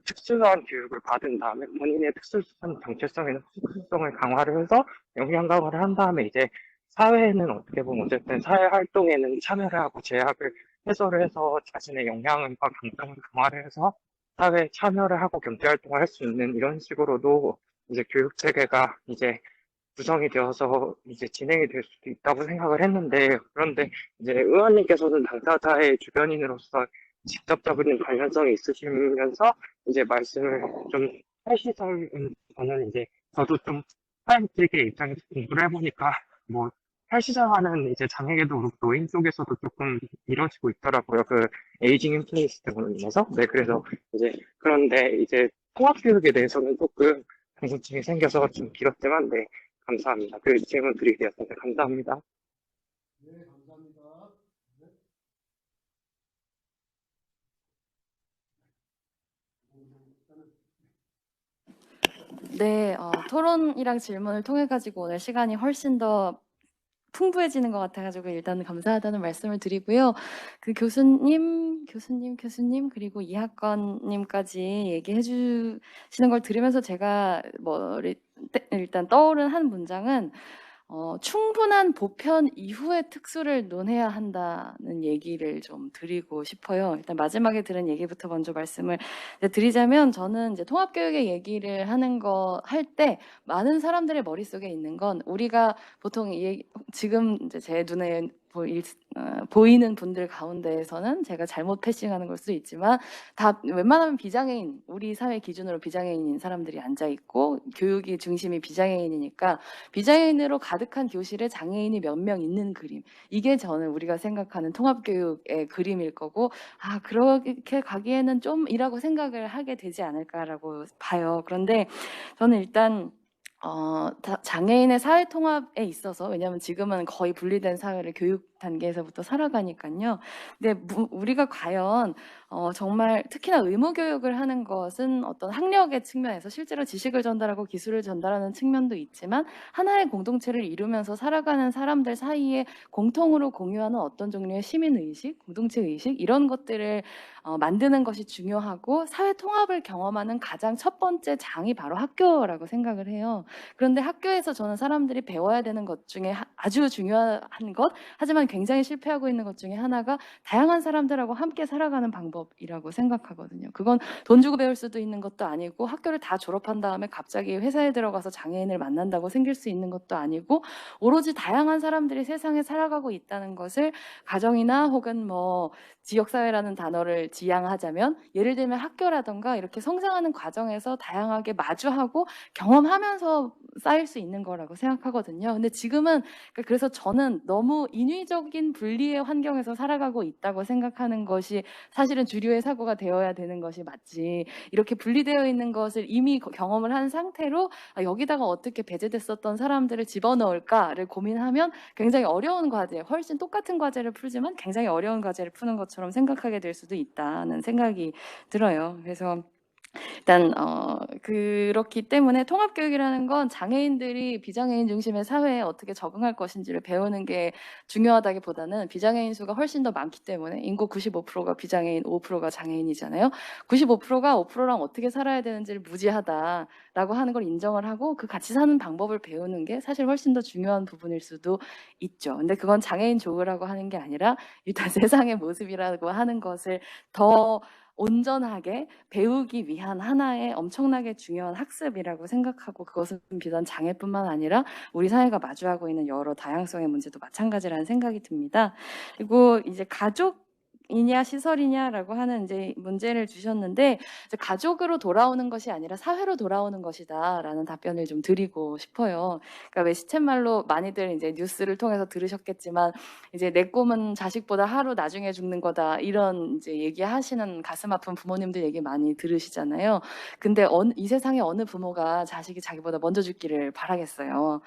특수한 교육을 받은 다음에 본인의 특수한 정체성이나 특수성을 강화를 해서 역량 강화를 한 다음에 이제 사회에는 어떻게 보면 어쨌든 사회 활동에는 참여를 하고 제약을 해소를 해서 자신의 역량과 강점을 강화를 해서 사회에 참여를 하고 경제 활동을 할 수 있는 이런 식으로도 이제 교육 체계가 이제 구성이 되어서 이제 진행이 될 수도 있다고 생각을 했는데 그런데 이제 의원님께서는 당사자의 주변인으로서 직접적인 관련성이 있으시면서 이제 말씀을 좀 하시던 저는 이제 저도 좀 사회복지계 입장에서 공부를 해보니까 뭐 헬시장하는 이제 장애계도 그렇고 노인 쪽에서도 조금 이뤄지고 있더라고요. 그 에이징 인 플레이스 등으로 인해서. 네, 그래서 이제 그런데 이제 통합교육에 대해서는 조금 궁금증이 생겨서 좀 길었지만 네, 감사합니다. 그 질문 드리게 되었습니다. 감사합니다.
네, 토론이랑 질문을 통해 가지고 오늘 시간이 훨씬 더 풍부해지는 것 같아가지고 일단 감사하다는 말씀을 드리고요. 그 교수님 그리고 이학건님까지 얘기해 주시는 걸 들으면서 제가 일단 떠오른 한 문장은 충분한 보편 이후의 특수를 논해야 한다는 얘기를 좀 드리고 싶어요. 일단 마지막에 들은 얘기부터 먼저 말씀을 드리자면 저는 이제 통합교육의 얘기를 할 때 많은 사람들의 머릿속에 있는 건 우리가 보통 지금 이제 제 눈에 보이는 분들 가운데에서는 제가 잘못 패싱하는 걸 수도 있지만 다 웬만하면 비장애인, 우리 사회 기준으로 비장애인인 사람들이 앉아 있고 교육이 중심이 비장애인이니까 비장애인으로 가득한 교실에 장애인이 몇 명 있는 그림. 이게 저는 우리가 생각하는 통합교육의 그림일 거고 그렇게 가기에는 좀이라고 생각을 하게 되지 않을까라고 봐요. 그런데 저는 일단 장애인의 사회 통합에 있어서 왜냐하면 지금은 거의 분리된 사회를 교육 단계에서부터 살아가니까요. 근데 우리가 과연 정말 특히나 의무 교육을 하는 것은 어떤 학력의 측면에서 실제로 지식을 전달하고 기술을 전달하는 측면도 있지만 하나의 공동체를 이루면서 살아가는 사람들 사이에 공통으로 공유하는 어떤 종류의 시민의식, 공동체의식 이런 것들을 만드는 것이 중요하고 사회 통합을 경험하는 가장 첫 번째 장이 바로 학교라고 생각을 해요. 그런데 학교에서 저는 사람들이 배워야 되는 것 중에 아주 중요한 것 하지만 굉장히 실패하고 있는 것 중에 하나가 다양한 사람들하고 함께 살아가는 방법이라고 생각하거든요. 그건 돈 주고 배울 수도 있는 것도 아니고 학교를 다 졸업한 다음에 갑자기 회사에 들어가서 장애인을 만난다고 생길 수 있는 것도 아니고 오로지 다양한 사람들이 세상에 살아가고 있다는 것을 가정이나 혹은 뭐 지역사회라는 단어를 지향하자면 예를 들면 학교라던가 이렇게 성장하는 과정에서 다양하게 마주하고 경험하면서 쌓일 수 있는 거라고 생각하거든요. 근데 지금은 그래서 저는 너무 인위적인 분리의 환경에서 살아가고 있다고 생각하는 것이 사실은 주류의 사고가 되어야 되는 것이 맞지. 이렇게 분리되어 있는 것을 이미 경험을 한 상태로 여기다가 어떻게 배제됐었던 사람들을 집어넣을까를 고민하면 굉장히 어려운 과제, 훨씬 똑같은 과제를 풀지만 굉장히 어려운 과제를 푸는 것처럼 생각하게 될 수도 있다는 생각이 들어요. 그래서 일단 그렇기 때문에 통합교육이라는 건 장애인들이 비장애인 중심의 사회에 어떻게 적응할 것인지를 배우는 게 중요하다기보다는 비장애인 수가 훨씬 더 많기 때문에 인구 95%가 비장애인, 5%가 장애인이잖아요. 95%가 5%랑 어떻게 살아야 되는지를 무지하다라고 하는 걸 인정을 하고 그 같이 사는 방법을 배우는 게 사실 훨씬 더 중요한 부분일 수도 있죠. 근데 그건 장애인 조그라고 하는 게 아니라 일단 세상의 모습이라고 하는 것을 더 온전하게 배우기 위한 하나의 엄청나게 중요한 학습이라고 생각하고 그것은 비단 장애뿐만 아니라 우리 사회가 마주하고 있는 여러 다양성의 문제도 마찬가지라는 생각이 듭니다. 그리고 이제 가족이냐 시설이냐라고 하는 이제 문제를 주셨는데 이제 가족으로 돌아오는 것이 아니라 사회로 돌아오는 것이다라는 답변을 좀 드리고 싶어요. 그러니까 왜 시쳇말로 많이들 이제 뉴스를 통해서 들으셨겠지만 이제 내 꿈은 자식보다 하루 나중에 죽는 거다 이런 이제 얘기하시는 가슴 아픈 부모님들 얘기 많이 들으시잖아요. 근데 이 세상에 어느 부모가 자식이 자기보다 먼저 죽기를 바라겠어요.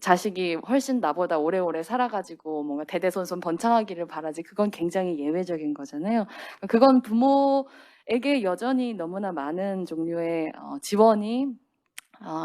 자식이 훨씬 나보다 오래오래 살아가지고 뭔가 대대손손 번창하기를 바라지 그건 굉장히 예외적인 거잖아요. 그건 부모에게 여전히 너무나 많은 종류의 지원이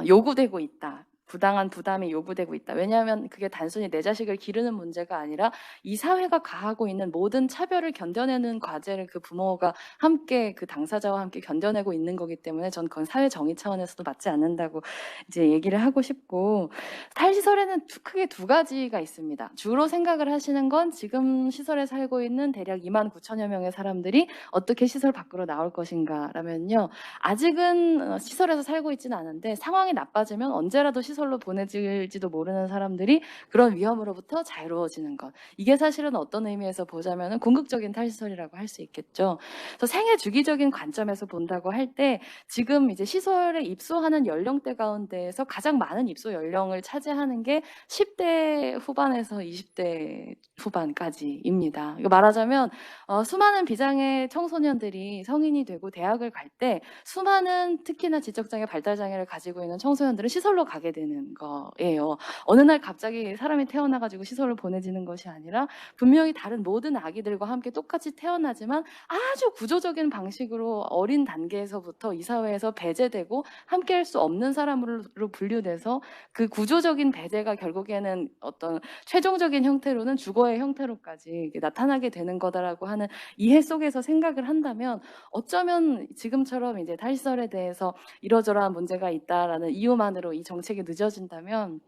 요구되고 있다. 부당한 부담이 요구되고 있다. 왜냐하면 그게 단순히 내 자식을 기르는 문제가 아니라 이 사회가 가하고 있는 모든 차별을 견뎌내는 과제를 그 부모가 함께 그 당사자와 함께 견뎌내고 있는 거기 때문에 전 그건 사회 정의 차원에서도 맞지 않는다고 이제 얘기를 하고 싶고 탈시설에는 크게 두 가지가 있습니다. 주로 생각을 하시는 건 지금 시설에 살고 있는 대략 29,000여 명의 사람들이 어떻게 시설 밖으로 나올 것인가라면요. 아직은 시설에서 살고 있지는 않은데 상황이 나빠지면 언제라도 시설로 보내질지도 모르는 사람들이 그런 위험으로부터 자유로워지는 것. 이게 사실은 어떤 의미에서 보자면 궁극적인 탈시설이라고 할 수 있겠죠. 그래서 생애 주기적인 관점에서 본다고 할 때 지금 이제 시설에 입소하는 연령대 가운데에서 가장 많은 입소 연령을 차지하는 게 10대 후반에서 20대 후반까지입니다. 이거 말하자면 수많은 비장애 청소년들이 성인이 되고 대학을 갈 때 수많은 특히나 지적장애, 발달장애를 가지고 있는 청소년들은 시설로 가게 되는 거예요. 어느 날 갑자기 사람이 태어나가지고 시설로 보내지는 것이 아니라 분명히 다른 모든 아기들과 함께 똑같이 태어나지만 아주 구조적인 방식으로 어린 단계에서부터 이 사회에서 배제되고 함께할 수 없는 사람으로 분류돼서 그 구조적인 배제가 결국에는 어떤 최종적인 형태로는 주거의 형태로까지 나타나게 되는 거다라고 하는 이해 속에서 생각을 한다면 어쩌면 지금처럼 이제 탈시설에 대해서 이러저러한 문제가 있다라는 이유만으로 이 정책이 늦어진다면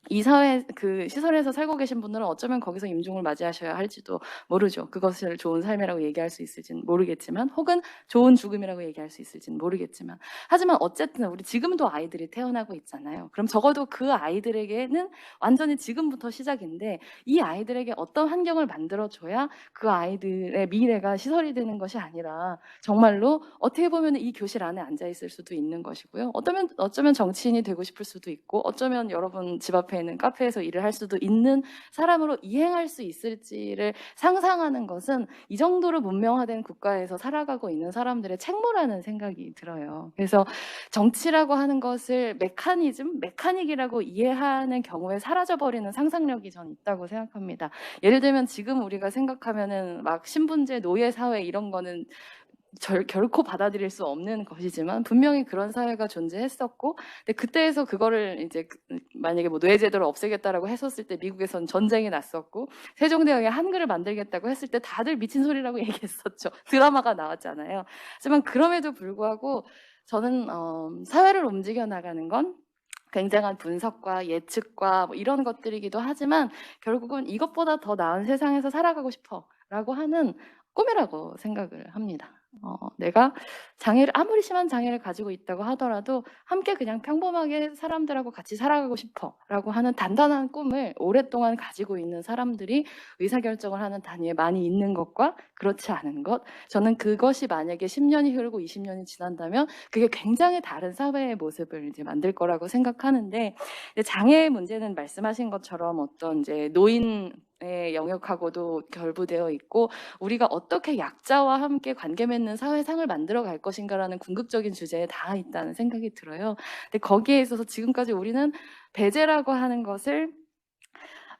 이 사회 그 시설에서 살고 계신 분들은 어쩌면 거기서 임종을 맞이하셔야 할지도 모르죠. 그것을 좋은 삶이라고 얘기할 수 있을지는 모르겠지만 혹은 좋은 죽음이라고 얘기할 수 있을지는 모르겠지만 하지만 어쨌든 우리 지금도 아이들이 태어나고 있잖아요. 그럼 적어도 그 아이들에게는 완전히 지금부터 시작인데 이 아이들에게 어떤 환경을 만들어줘야 그 아이들의 미래가 시설이 되는 것이 아니라 정말로 어떻게 보면 이 교실 안에 앉아있을 수도 있는 것이고요. 어쩌면 정치인이 되고 싶을 수도 있고 어쩌면 여러분 집 앞에 있는 카페에서 일을 할 수도 있는 사람으로 이행할 수 있을지를 상상하는 것은 이 정도로 문명화된 국가에서 살아가고 있는 사람들의 책무라는 생각이 들어요. 그래서 정치라고 하는 것을 메카닉이라고 이해하는 경우에 사라져버리는 상상력이 전 있다고 생각합니다. 예를 들면 지금 우리가 생각하면은 막 신분제, 노예사회 이런 거는 결코 받아들일 수 없는 것이지만 분명히 그런 사회가 존재했었고 근데 그때에서 그거를 이제 만약에 뭐 노예제도를 없애겠다라고 했었을 때 미국에선 전쟁이 났었고 세종대왕이 한글을 만들겠다고 했을 때 다들 미친 소리라고 얘기했었죠. 드라마가 나왔잖아요. 하지만 그럼에도 불구하고 저는 사회를 움직여 나가는 건 굉장한 분석과 예측과 뭐 이런 것들이기도 하지만 결국은 이것보다 더 나은 세상에서 살아가고 싶어라고 하는 꿈이라고 생각을 합니다. 내가 아무리 심한 장애를 가지고 있다고 하더라도 함께 그냥 평범하게 사람들하고 같이 살아가고 싶어라고 하는 단단한 꿈을 오랫동안 가지고 있는 사람들이 의사결정을 하는 단위에 많이 있는 것과 그렇지 않은 것 저는 그것이 만약에 10년이 흐르고 20년이 지난다면 그게 굉장히 다른 사회의 모습을 이제 만들 거라고 생각하는데 장애의 문제는 말씀하신 것처럼 어떤 이제 노인의 영역하고도 결부되어 있고 우리가 어떻게 약자와 함께 관계 맺는 사회상을 만들어 갈 것인가라는 궁극적인 주제에 닿아 있다는 생각이 들어요. 근데 거기에 있어서 지금까지 우리는 배제라고 하는 것을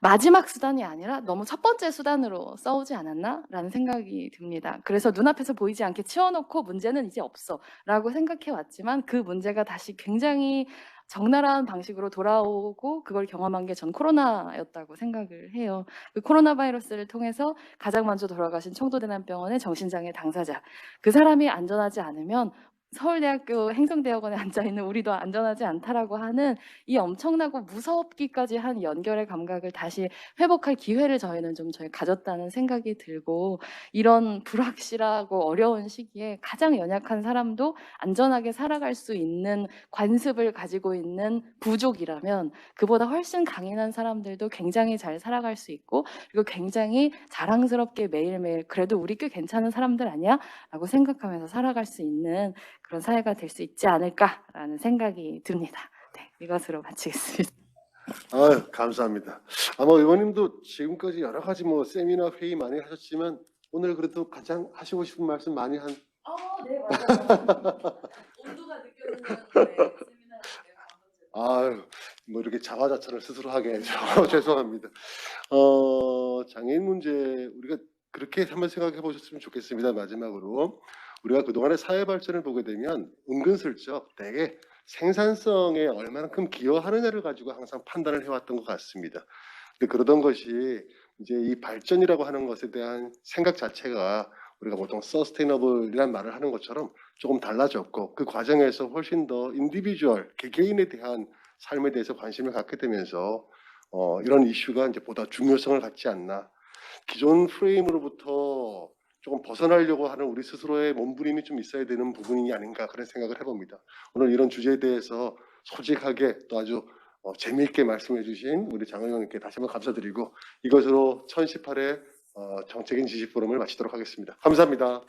마지막 수단이 아니라 너무 첫 번째 수단으로 써오지 않았나라는 생각이 듭니다. 그래서 눈앞에서 보이지 않게 치워놓고 문제는 이제 없어라고 생각해 왔지만 그 문제가 다시 굉장히 적나라한 방식으로 돌아오고 그걸 경험한 게 전 코로나였다고 생각을 해요. 그 코로나 바이러스를 통해서 가장 먼저 돌아가신 청도대남병원의 정신장애 당사자, 그 사람이 안전하지 않으면 서울대학교 행정대학원에 앉아있는 우리도 안전하지 않다라고 하는 이 엄청나고 무섭기까지 한 연결의 감각을 다시 회복할 기회를 저희는 좀 가졌다는 생각이 들고, 이런 불확실하고 어려운 시기에 가장 연약한 사람도 안전하게 살아갈 수 있는 관습을 가지고 있는 부족이라면 그보다 훨씬 강인한 사람들도 굉장히 잘 살아갈 수 있고, 그리고 굉장히 자랑스럽게 매일매일 그래도 우리 꽤 괜찮은 사람들 아니야? 라고 생각하면서 살아갈 수 있는 그런 사회가 될 수 있지 않을까라는 생각이 듭니다. 네, 이것으로 마치겠습니다.
아유, 감사합니다. 아마 의원님도 지금까지 여러 가지 뭐 세미나 회의 많이 하셨지만 오늘 그래도 가장 하시고 싶은 말씀 많이 한.
네, 맞아요. 온도가 느껴지는 세미나.
아유, 뭐 이렇게 자화자찬을 스스로 하게 죄송합니다. 장애인 문제 우리가 그렇게 한번 생각해 보셨으면 좋겠습니다. 마지막으로 우리가 그동안의 사회 발전을 보게 되면 은근슬쩍 되게 생산성에 얼마만큼 기여하느냐를 가지고 항상 판단을 해왔던 것 같습니다. 근데 그러던 것이 이제 이 발전이라고 하는 것에 대한 생각 자체가 우리가 보통 서스테이너블이라는 말을 하는 것처럼 조금 달라졌고, 그 과정에서 훨씬 더 인디비주얼, 개개인에 대한 삶에 대해서 관심을 갖게 되면서 이런 이슈가 이제 보다 중요성을 갖지 않나. 기존 프레임으로부터 조금 벗어나려고 하는 우리 스스로의 몸부림이 좀 있어야 되는 부분이 아닌가, 그런 생각을 해봅니다. 오늘 이런 주제에 대해서 솔직하게 또 아주 재미있게 말씀해 주신 우리 장 의원님께 다시 한번 감사드리고, 이것으로 1018회 정책인 지식 포럼을 마치도록 하겠습니다. 감사합니다.